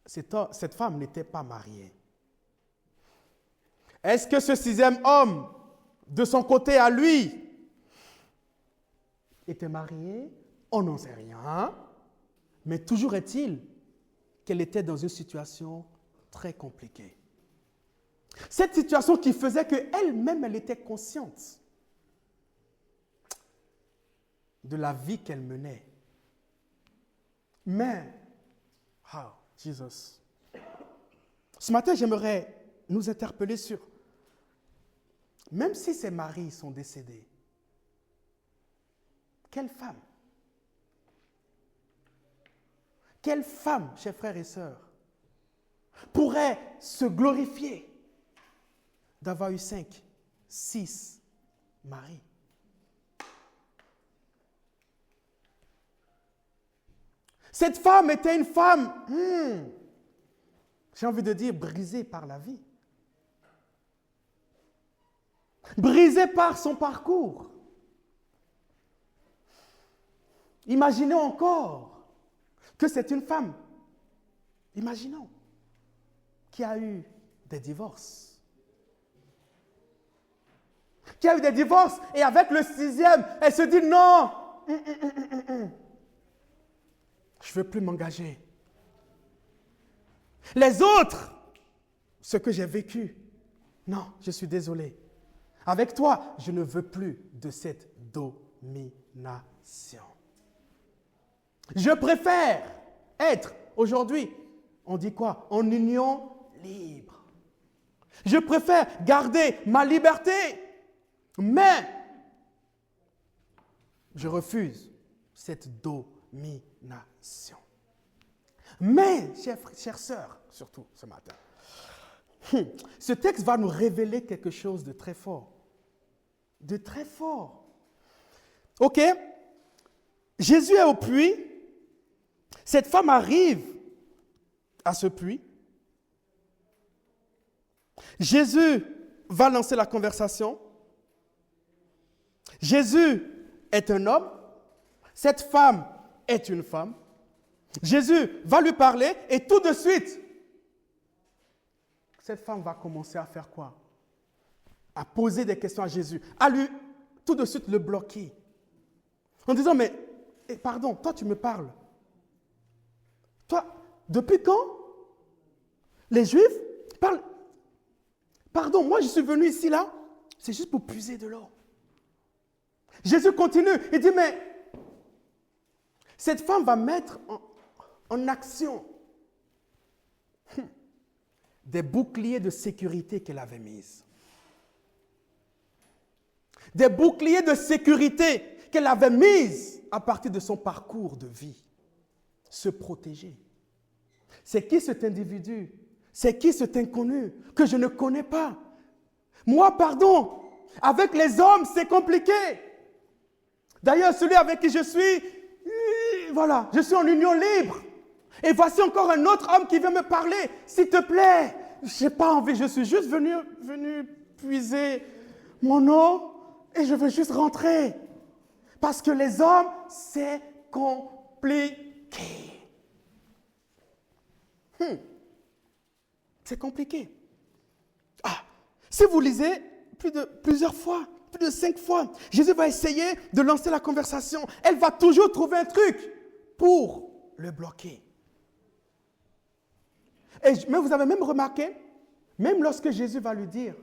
cette femme n'était pas mariée. Est-ce que ce 6e homme, de son côté à lui, était marié? On n'en sait rien. Mais toujours est-il qu'elle était dans une situation très compliquée. Cette situation qui faisait qu'elle-même, elle était consciente de la vie qu'elle menait. Mais, Jesus. Ce matin, j'aimerais nous interpeller sur, même si ses maris sont décédés, quelle femme, chers frères et sœurs, pourrait se glorifier d'avoir eu 5, 6 maris? Cette femme était une femme, j'ai envie de dire, brisée par la vie. Brisée par son parcours. Imaginez encore que c'est une femme, imaginons, qui a eu des divorces. Qui a eu des divorces et avec le 6e, elle se dit non, je ne veux plus m'engager. Les autres, ce que j'ai vécu, non, je suis désolé. Avec toi, je ne veux plus de cette domination. Je préfère être aujourd'hui, on dit quoi? En union libre. Je préfère garder ma liberté, mais je refuse cette domination. nations. Mais, chères sœurs, surtout ce matin, ce texte va nous révéler quelque chose de très fort. De très fort. Ok? Jésus est au puits. Cette femme arrive à ce puits. Jésus va lancer la conversation. Jésus est un homme. Cette femme est une femme. Jésus va lui parler et tout de suite, cette femme va commencer à faire quoi? À poser des questions à Jésus, à lui tout de suite le bloquer. En disant, mais pardon, toi tu me parles. Toi, depuis quand les Juifs parlent? Pardon, moi je suis venu ici là, c'est juste pour puiser de l'eau. Jésus continue, il dit, mais cette femme va mettre en action des boucliers de sécurité qu'elle avait mis. Des boucliers de sécurité qu'elle avait mis à partir de son parcours de vie. Se protéger. C'est qui cet individu? C'est qui cet inconnu que je ne connais pas? Moi, pardon, avec les hommes, c'est compliqué. D'ailleurs, celui avec qui je suis, voilà, je suis en union libre. Et voici encore un autre homme qui vient me parler. S'il te plaît, je n'ai pas envie, je suis juste venu puiser mon eau et je veux juste rentrer. Parce que les hommes, c'est compliqué. C'est compliqué. Si vous lisez plusieurs fois, plus de 5 fois, Jésus va essayer de lancer la conversation. Elle va toujours trouver un truc pour le bloquer. Mais vous avez même remarqué, même lorsque Jésus va lui dire,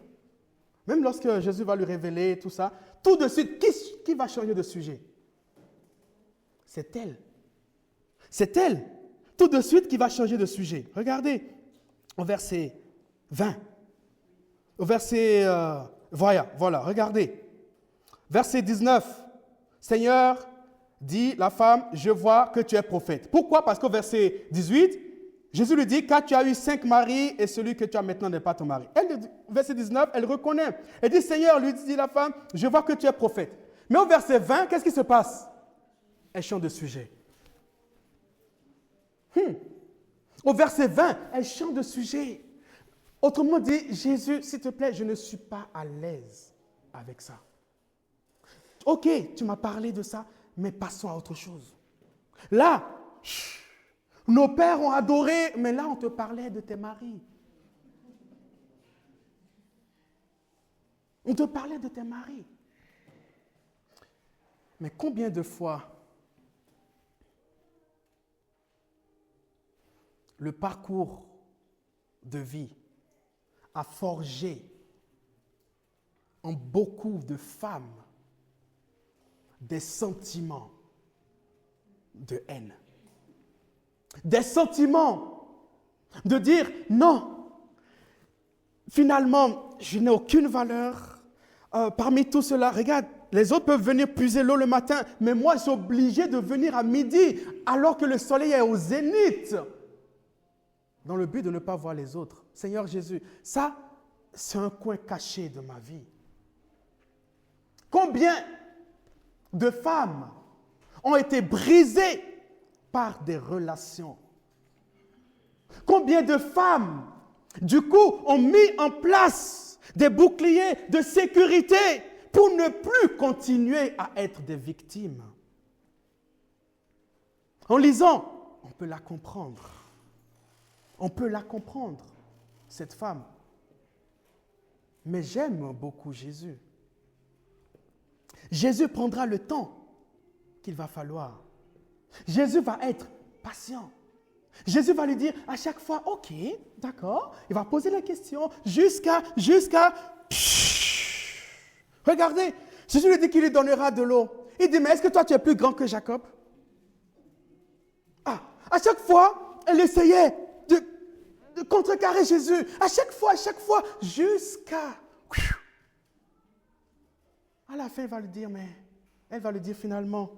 même lorsque Jésus va lui révéler tout ça, tout de suite, qui va changer de sujet? C'est elle. C'est elle, tout de suite, qui va changer de sujet. Regardez, au verset 20. Au verset, voilà, regardez. Verset 19. Seigneur, dit la femme, je vois que tu es prophète. Pourquoi? Parce qu'au verset 18, Jésus lui dit, car tu as eu 5 maris et celui que tu as maintenant n'est pas ton mari. Verset 19, elle reconnaît. Elle dit, Seigneur, lui dit la femme, je vois que tu es prophète. Mais au verset 20, qu'est-ce qui se passe? Elle change de sujet. Au verset 20, elle change de sujet. Autrement dit, Jésus, s'il te plaît, je ne suis pas à l'aise avec ça. Ok, tu m'as parlé de ça, mais passons à autre chose. Là, nos pères ont adoré, mais là, on te parlait de tes maris. On te parlait de tes maris. Mais combien de fois le parcours de vie a forgé en beaucoup de femmes des sentiments de haine. Des sentiments de dire non, finalement, je n'ai aucune valeur. Parmi tout cela, regarde, les autres peuvent venir puiser l'eau le matin, mais moi, je suis obligé de venir à midi alors que le soleil est au zénith, dans le but de ne pas voir les autres. Seigneur Jésus, ça, c'est un coin caché de ma vie. Combien de femmes ont été brisées par des relations? Combien de femmes, du coup, ont mis en place des boucliers de sécurité pour ne plus continuer à être des victimes? En lisant, on peut la comprendre. On peut la comprendre, cette femme. Mais j'aime beaucoup Jésus. Jésus prendra le temps qu'il va falloir. Jésus va être patient. Jésus va lui dire à chaque fois, ok, d'accord. Il va poser la question jusqu'à... Regardez, Jésus lui dit qu'il lui donnera de l'eau. Il dit, mais est-ce que toi tu es plus grand que Jacob? À chaque fois, elle essayait de contrecarrer Jésus. À chaque fois, jusqu'à... À la fin, elle va lui dire finalement,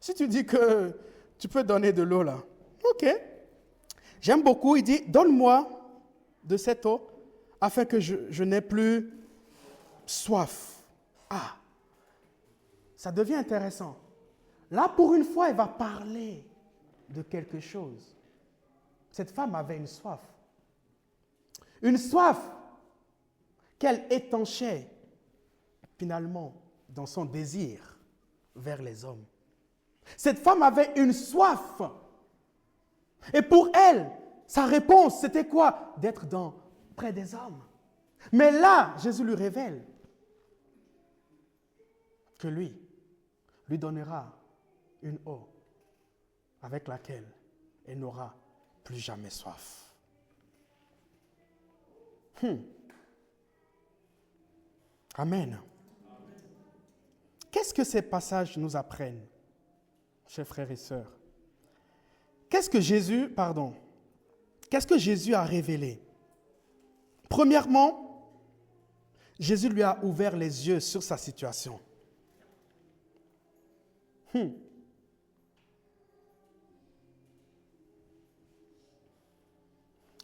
si tu dis que tu peux donner de l'eau là. Ok. J'aime beaucoup, il dit, donne-moi de cette eau afin que je n'ai plus soif. Ah, ça devient intéressant. Là, pour une fois, elle va parler de quelque chose. Cette femme avait une soif. Une soif qu'elle étanchait finalement dans son désir vers les hommes. Cette femme avait une soif. Et pour elle, sa réponse, c'était quoi? D'être près des hommes. Mais là, Jésus lui révèle que lui donnera une eau avec laquelle elle n'aura plus jamais soif. Amen. Qu'est-ce que ces passages nous apprennent, chers frères et sœurs? Qu'est-ce que Jésus a révélé? Premièrement, Jésus lui a ouvert les yeux sur sa situation.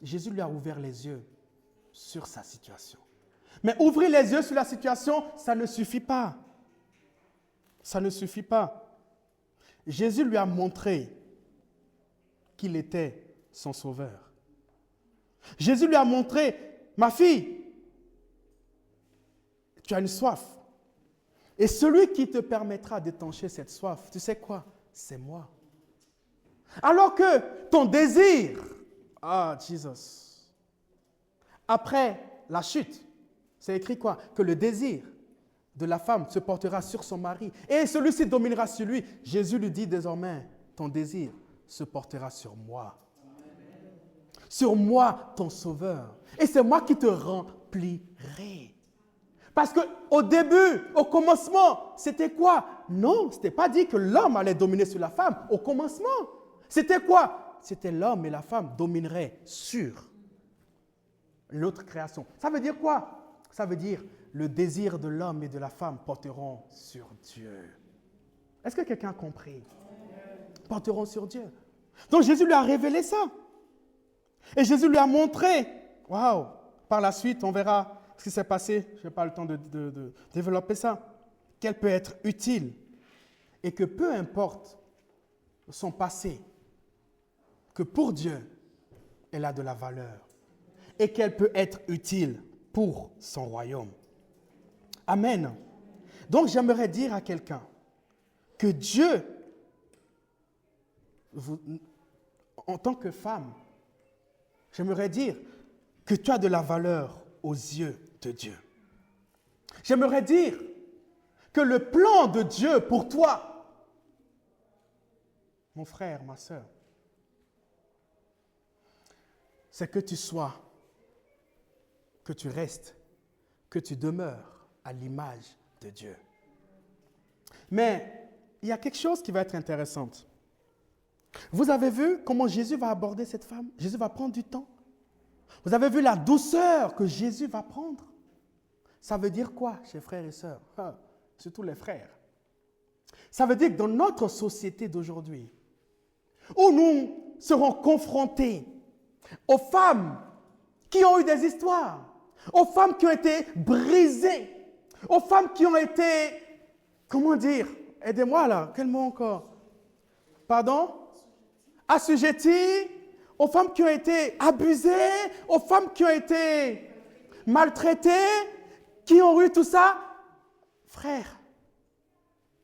Jésus lui a ouvert les yeux sur sa situation. Mais ouvrir les yeux sur la situation, ça ne suffit pas. Ça ne suffit pas. Jésus lui a montré qu'il était son sauveur. Jésus lui a montré, ma fille, tu as une soif. Et celui qui te permettra d'étancher cette soif, tu sais quoi? C'est moi. Alors que ton désir, Jesus, après la chute, c'est écrit quoi? Que le désir de la femme se portera sur son mari et celui-ci dominera sur lui. Jésus lui dit désormais, ton désir se portera sur moi. Sur moi, ton sauveur. Et c'est moi qui te remplirai. Parce qu'au début, au commencement, c'était quoi? Non, ce n'était pas dit que l'homme allait dominer sur la femme. Au commencement, c'était quoi? C'était l'homme et la femme domineraient sur l'autre création. Ça veut dire quoi? Ça veut dire le désir de l'homme et de la femme porteront sur Dieu. Est-ce que quelqu'un a compris? Porteront sur Dieu. Donc Jésus lui a révélé ça. Et Jésus lui a montré, par la suite, on verra ce qui s'est passé, je n'ai pas le temps de développer ça, qu'elle peut être utile et que peu importe son passé, que pour Dieu, elle a de la valeur et qu'elle peut être utile pour son royaume. Amen. Donc j'aimerais dire à quelqu'un que Dieu, en tant que femme, j'aimerais dire que tu as de la valeur aux yeux de Dieu. J'aimerais dire que le plan de Dieu pour toi, mon frère, ma sœur, c'est que tu sois, que tu restes, que tu demeures à l'image de Dieu. Mais il y a quelque chose qui va être intéressant. Vous avez vu comment Jésus va aborder cette femme? Jésus va prendre du temps. Vous avez vu la douceur que Jésus va prendre? Ça veut dire quoi, chers frères et sœurs? Surtout les frères. Ça veut dire que dans notre société d'aujourd'hui, où nous serons confrontés aux femmes qui ont eu des histoires, aux femmes qui ont été brisées, aux femmes qui ont été, comment dire, aidez-moi là, quel mot encore? Pardon? Assujetties, aux femmes qui ont été abusées, aux femmes qui ont été maltraitées, qui ont eu tout ça. Frère,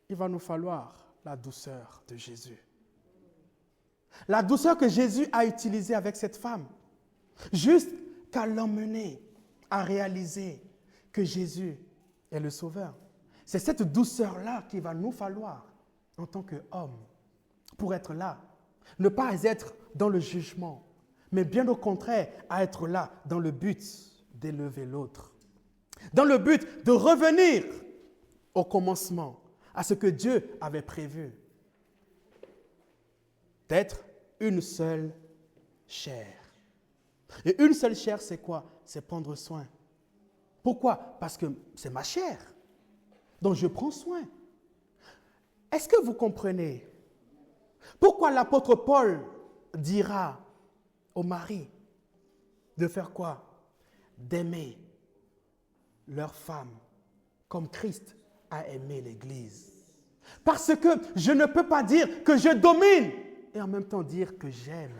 il va nous falloir la douceur de Jésus. La douceur que Jésus a utilisée avec cette femme, jusqu'à l'emmener à réaliser que Jésus est le Sauveur. C'est cette douceur-là qu'il va nous falloir en tant qu'hommes pour être là. Ne pas être dans le jugement, mais bien au contraire, à être là dans le but d'élever l'autre. Dans le but de revenir au commencement, à ce que Dieu avait prévu. D'être une seule chair. Et une seule chair, c'est quoi? C'est prendre soin. Pourquoi? Parce que c'est ma chair. Donc je prends soin. Est-ce que vous comprenez Pourquoi l'apôtre Paul dira aux maris de faire quoi? D'aimer leur femme comme Christ a aimé l'Église. Parce que je ne peux pas dire que je domine et en même temps dire que j'aime.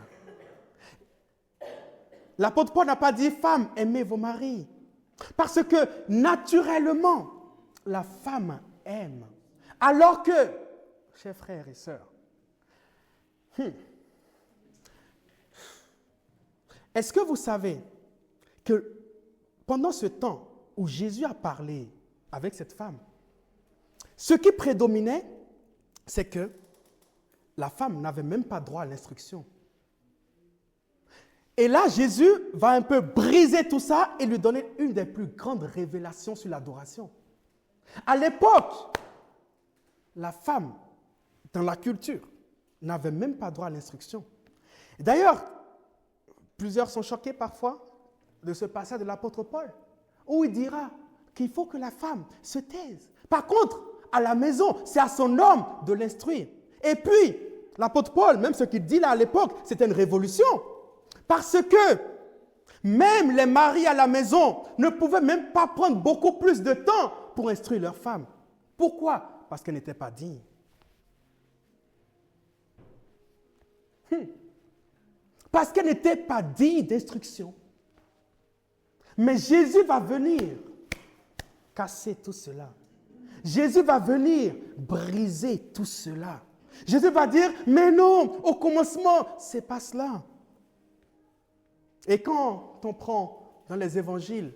L'apôtre Paul n'a pas dit, femmes, aimez vos maris. Parce que naturellement, la femme aime. Alors que, chers frères et sœurs, est-ce que vous savez que pendant ce temps où Jésus a parlé avec cette femme, ce qui prédominait, c'est que la femme n'avait même pas droit à l'instruction. Et là, Jésus va un peu briser tout ça et lui donner une des plus grandes révélations sur l'adoration. À l'époque, la femme, dans la culture, n'avait même pas droit à l'instruction. D'ailleurs, plusieurs sont choqués parfois de ce passage de l'apôtre Paul, où il dira qu'il faut que la femme se taise. Par contre, à la maison, c'est à son homme de l'instruire. Et puis, l'apôtre Paul, même ce qu'il dit là à l'époque, c'était une révolution. Parce que même les maris à la maison ne pouvaient même pas prendre beaucoup plus de temps pour instruire leur femme. Pourquoi? Parce qu'elle n'était pas digne. Parce qu'elle n'était pas digne d'instruction. Mais Jésus va venir casser tout cela. Jésus va venir briser tout cela. Jésus va dire, mais non, au commencement, c'est pas cela. Et quand on prend dans les évangiles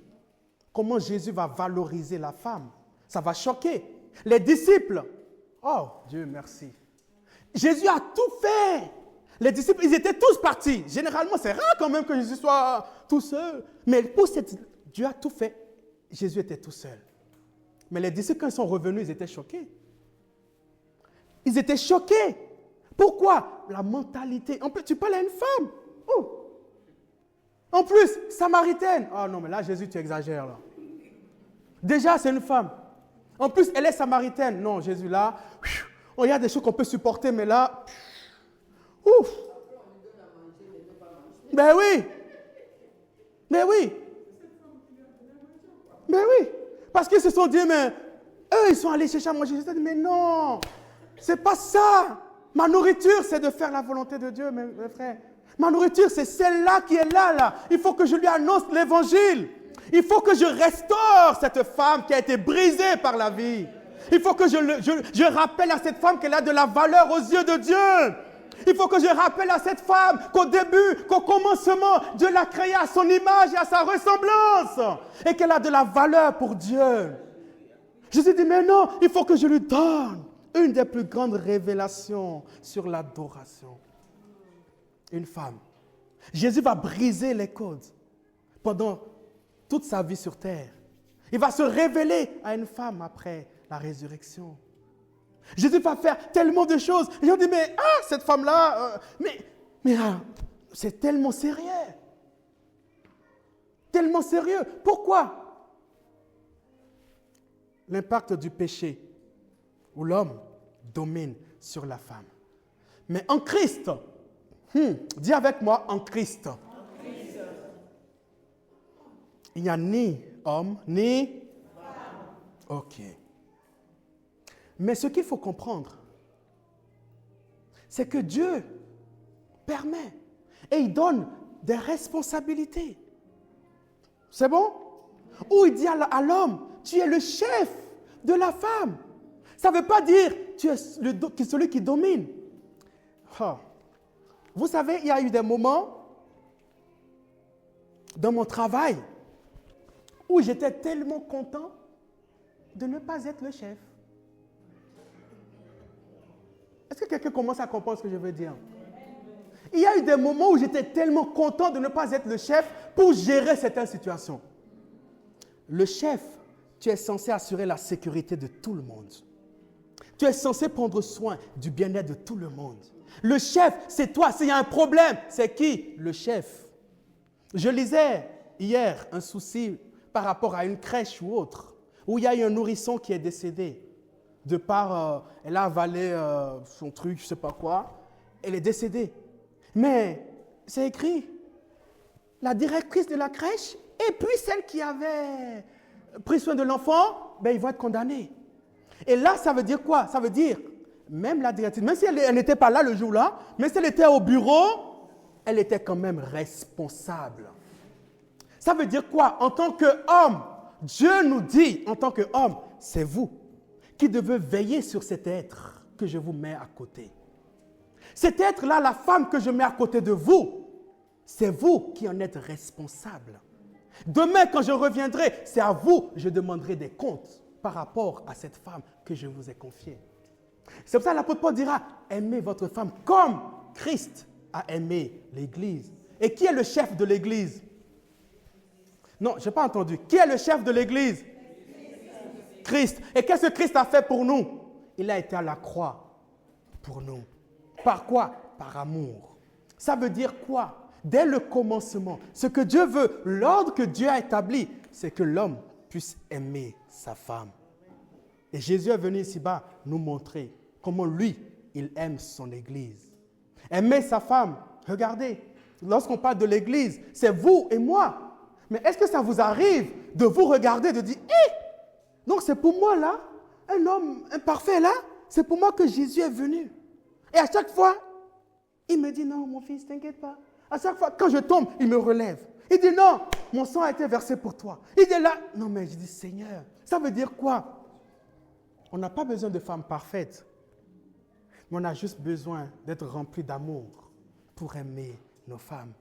comment Jésus va valoriser la femme, ça va choquer. Les disciples, oh Dieu merci. Jésus a tout fait. Les disciples, ils étaient tous partis. Généralement, c'est rare quand même que Jésus soit tout seul. Mais pour cette, Dieu a tout fait. Jésus était tout seul. Mais les disciples, quand ils sont revenus, ils étaient choqués. Ils étaient choqués. Pourquoi? La mentalité. En plus, tu parles à une femme. Oh. En plus, samaritaine. Oh non, mais là, Jésus, tu exagères là. Déjà, c'est une femme. En plus, elle est samaritaine. Non, Jésus, là, il y a des choses qu'on peut supporter, mais là, ouf. Ben oui. Mais oui. Mais oui. Parce qu'ils se sont dit, mais eux, ils sont allés chercher à manger. Jésus a dit, mais non, c'est pas ça. Ma nourriture, c'est de faire la volonté de Dieu, mes frères. Ma nourriture, c'est celle-là qui est là. Il faut que je lui annonce l'évangile. Il faut que je restaure cette femme qui a été brisée par la vie. Il faut que je rappelle à cette femme qu'elle a de la valeur aux yeux de Dieu. Il faut que je rappelle à cette femme qu'au début, qu'au commencement, Dieu l'a créée à son image et à sa ressemblance. Et qu'elle a de la valeur pour Dieu. Jésus dit, mais non, il faut que je lui donne une des plus grandes révélations sur l'adoration. Une femme. Jésus va briser les codes pendant toute sa vie sur terre. Il va se révéler à une femme après la résurrection. Jésus va faire tellement de choses. Et on dit, mais cette femme-là, c'est tellement sérieux. Tellement sérieux. Pourquoi? L'impact du péché où l'homme domine sur la femme. Mais en Christ, dis avec moi, en Christ. Il n'y a ni homme, ni femme. Ok. Mais ce qu'il faut comprendre, c'est que Dieu permet et il donne des responsabilités. C'est bon? Ou il dit à l'homme, tu es le chef de la femme. Ça ne veut pas dire tu es celui qui domine. Oh. Vous savez, il y a eu des moments dans mon travail où j'étais tellement content de ne pas être le chef. Est-ce que quelqu'un commence à comprendre ce que je veux dire? Il y a eu des moments où j'étais tellement content de ne pas être le chef pour gérer certaines situations. Le chef, tu es censé assurer la sécurité de tout le monde. Tu es censé prendre soin du bien-être de tout le monde. Le chef, c'est toi. S'il y a un problème, c'est qui? Le chef. Je lisais hier un souci par rapport à une crèche ou autre, où il y a eu un nourrisson qui est décédé. De par, elle a avalé son truc, je ne sais pas quoi. elle est décédée. Mais c'est écrit, la directrice de la crèche et puis celle qui avait pris soin de l'enfant, ben, ils vont être condamnés. Et là, ça veut dire quoi? Ça veut dire, même la directrice, même si elle n'était pas là le jour-là, même si elle était au bureau, elle était quand même responsable. Ça veut dire quoi? En tant qu'homme, Dieu nous dit, en tant qu'homme, c'est vous qui devez veiller sur cet être que je vous mets à côté. Cet être-là, la femme que je mets à côté de vous, c'est vous qui en êtes responsable. Demain, quand je reviendrai, c'est à vous que je demanderai des comptes par rapport à cette femme que je vous ai confiée. C'est pour ça que l'apôtre Paul dira, aimez votre femme comme Christ a aimé l'Église. Et qui est le chef de l'Église? Non, je n'ai pas entendu. Qui est le chef de l'Église? Christ. Et qu'est-ce que Christ a fait pour nous? Il a été à la croix pour nous. Par quoi? Par amour. Ça veut dire quoi? Dès le commencement, ce que Dieu veut, l'ordre que Dieu a établi, c'est que l'homme puisse aimer sa femme. Et Jésus est venu ici-bas nous montrer comment lui, il aime son Église. Aimer sa femme, regardez, lorsqu'on parle de l'Église, c'est vous et moi. Mais est-ce que ça vous arrive de vous regarder, de dire, hé, donc c'est pour moi là, un homme imparfait là, c'est pour moi que Jésus est venu. Et à chaque fois, il me dit, non, mon fils, t'inquiète pas. À chaque fois, quand je tombe, il me relève. Il dit, non, mon sang a été versé pour toi. Il est là. Non, mais je dis, Seigneur, ça veut dire quoi? On n'a pas besoin de femmes parfaites. Mais on a juste besoin d'être remplis d'amour pour aimer nos femmes.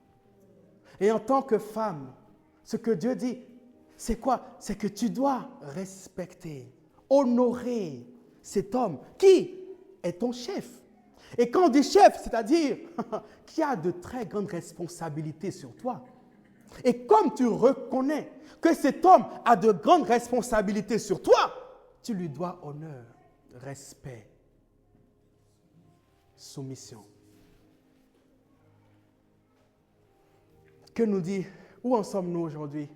Et en tant que femme, ce que Dieu dit, c'est quoi? C'est que tu dois respecter, honorer cet homme qui est ton chef. Et quand on dit chef, c'est-à-dire qui a de très grandes responsabilités sur toi. Et comme tu reconnais que cet homme a de grandes responsabilités sur toi, tu lui dois honneur, respect, soumission. Que nous dit, où en sommes-nous aujourd'hui?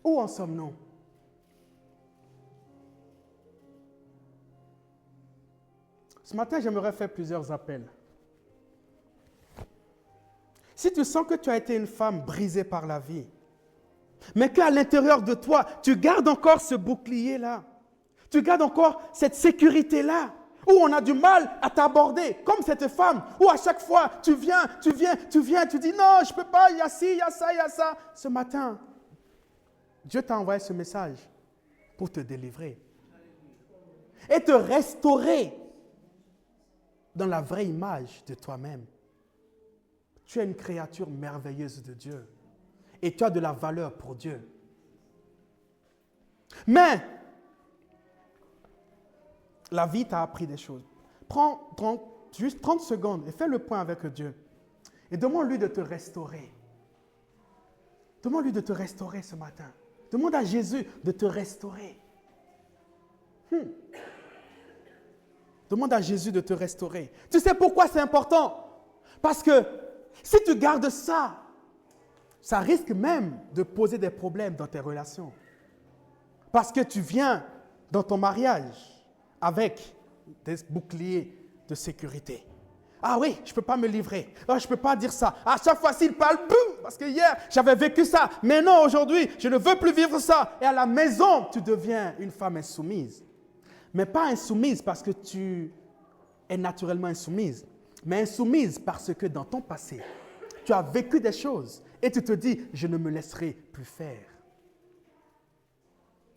Où en sommes-nous? Ce matin, j'aimerais faire plusieurs appels. Si tu sens que tu as été une femme brisée par la vie, mais qu'à l'intérieur de toi, tu gardes encore ce bouclier-là, tu gardes encore cette sécurité-là, où on a du mal à t'aborder, comme cette femme, où à chaque fois, tu viens, tu dis non, je ne peux pas, il y a ci, il y a ça, il y a ça. Ce matin, Dieu t'a envoyé ce message pour te délivrer et te restaurer dans la vraie image de toi-même. Tu es une créature merveilleuse de Dieu et tu as de la valeur pour Dieu. Mais la vie t'a appris des choses. Prends juste 30 secondes et fais le point avec Dieu et demande-lui de te restaurer. Demande-lui de te restaurer ce matin. Demande à Jésus de te restaurer. Demande à Jésus de te restaurer. Tu sais pourquoi c'est important? Parce que si tu gardes ça, ça risque même de poser des problèmes dans tes relations. Parce que tu viens dans ton mariage avec des boucliers de sécurité. Ah oui, je ne peux pas me livrer. Ah, je ne peux pas dire ça. À chaque fois, s'il parle, boum, parce que hier, j'avais vécu ça. Mais non, aujourd'hui, je ne veux plus vivre ça. Et à la maison, tu deviens une femme insoumise. Mais pas insoumise parce que tu es naturellement insoumise, mais insoumise parce que dans ton passé, tu as vécu des choses et tu te dis, je ne me laisserai plus faire.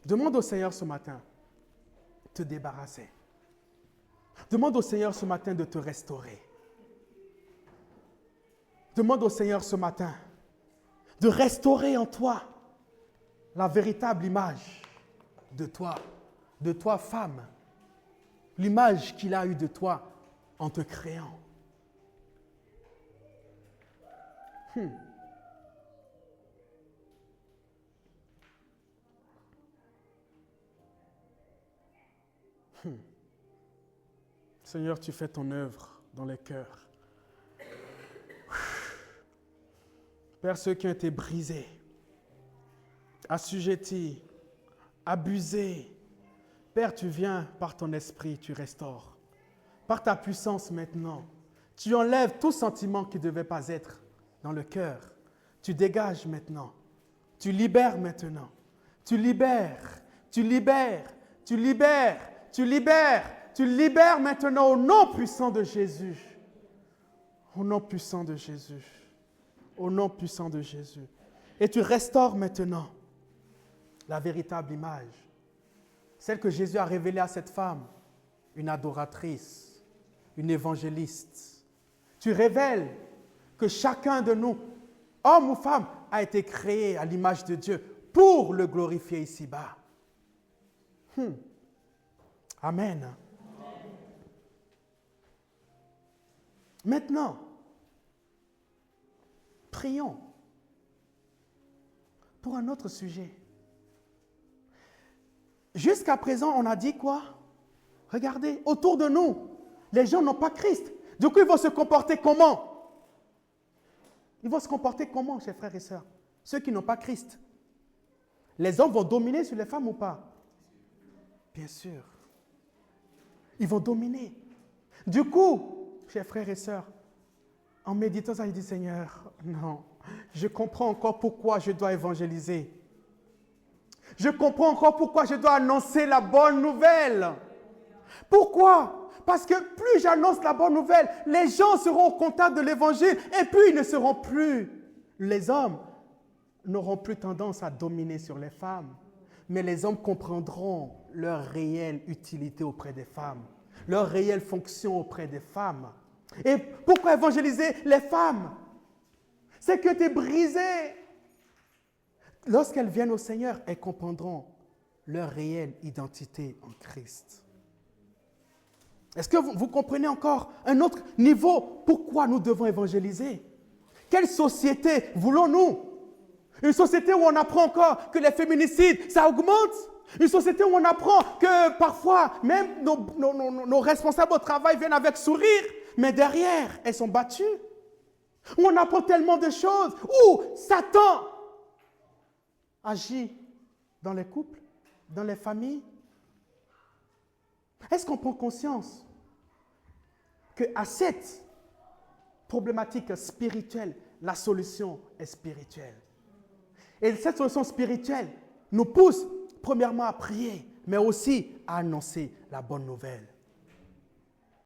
Demande au Seigneur ce matin de te débarrasser. Demande au Seigneur ce matin de te restaurer. Demande au Seigneur ce matin de restaurer en toi la véritable image de toi femme, l'image qu'il a eue de toi en te créant. Seigneur, tu fais ton œuvre dans les cœurs. Père, ceux qui ont été brisés, assujettis, abusés, Père, tu viens par ton esprit, tu restaures. par ta puissance maintenant, tu enlèves tout sentiment qui ne devait pas être dans le cœur. Tu dégages maintenant. Tu libères maintenant. Tu libères. Tu libères. Tu libères. Tu libères. Tu libères maintenant au nom puissant de Jésus. Au nom puissant de Jésus. Au nom puissant de Jésus. Et tu restaures maintenant la véritable image. Celle que Jésus a révélée à cette femme. Une adoratrice. Une évangéliste. Tu révèles que chacun de nous, homme ou femme, a été créé à l'image de Dieu pour le glorifier ici-bas. Amen. Maintenant, prions pour un autre sujet. Jusqu'à présent, on a dit quoi? Regardez, autour de nous, les gens n'ont pas Christ. Du coup, ils vont se comporter comment? Ils vont se comporter comment, chers frères et sœurs? Ceux qui n'ont pas Christ. Les hommes vont dominer sur les femmes ou pas? Bien sûr. Ils vont dominer. Du coup, chers frères et sœurs, en méditant ça, il dit, Seigneur, non, je comprends encore pourquoi je dois évangéliser. Je comprends encore pourquoi je dois annoncer la bonne nouvelle. Pourquoi? Parce que plus j'annonce la bonne nouvelle, les gens seront au contact de l'évangile et puis ils ne seront plus. Les hommes n'auront plus tendance à dominer sur les femmes, mais les hommes comprendront leur réelle utilité auprès des femmes, leur réelle fonction auprès des femmes. Et pourquoi évangéliser les femmes? C'est que tu es brisé. Lorsqu'elles viennent au Seigneur, elles comprendront leur réelle identité en Christ. Est-ce que vous comprenez encore un autre niveau pourquoi nous devons évangéliser? Quelle société voulons-nous? Une société où on apprend encore que les féminicides, ça augmente? Une société où on apprend que parfois, même nos responsables au travail viennent avec sourire, mais derrière, elles sont battues? Où on apprend tellement de choses, où Satan agit dans les couples, dans les familles. Est-ce qu'on prend conscience qu'à cette problématique spirituelle, la solution est spirituelle? Et cette solution spirituelle nous pousse premièrement à prier, mais aussi à annoncer la bonne nouvelle.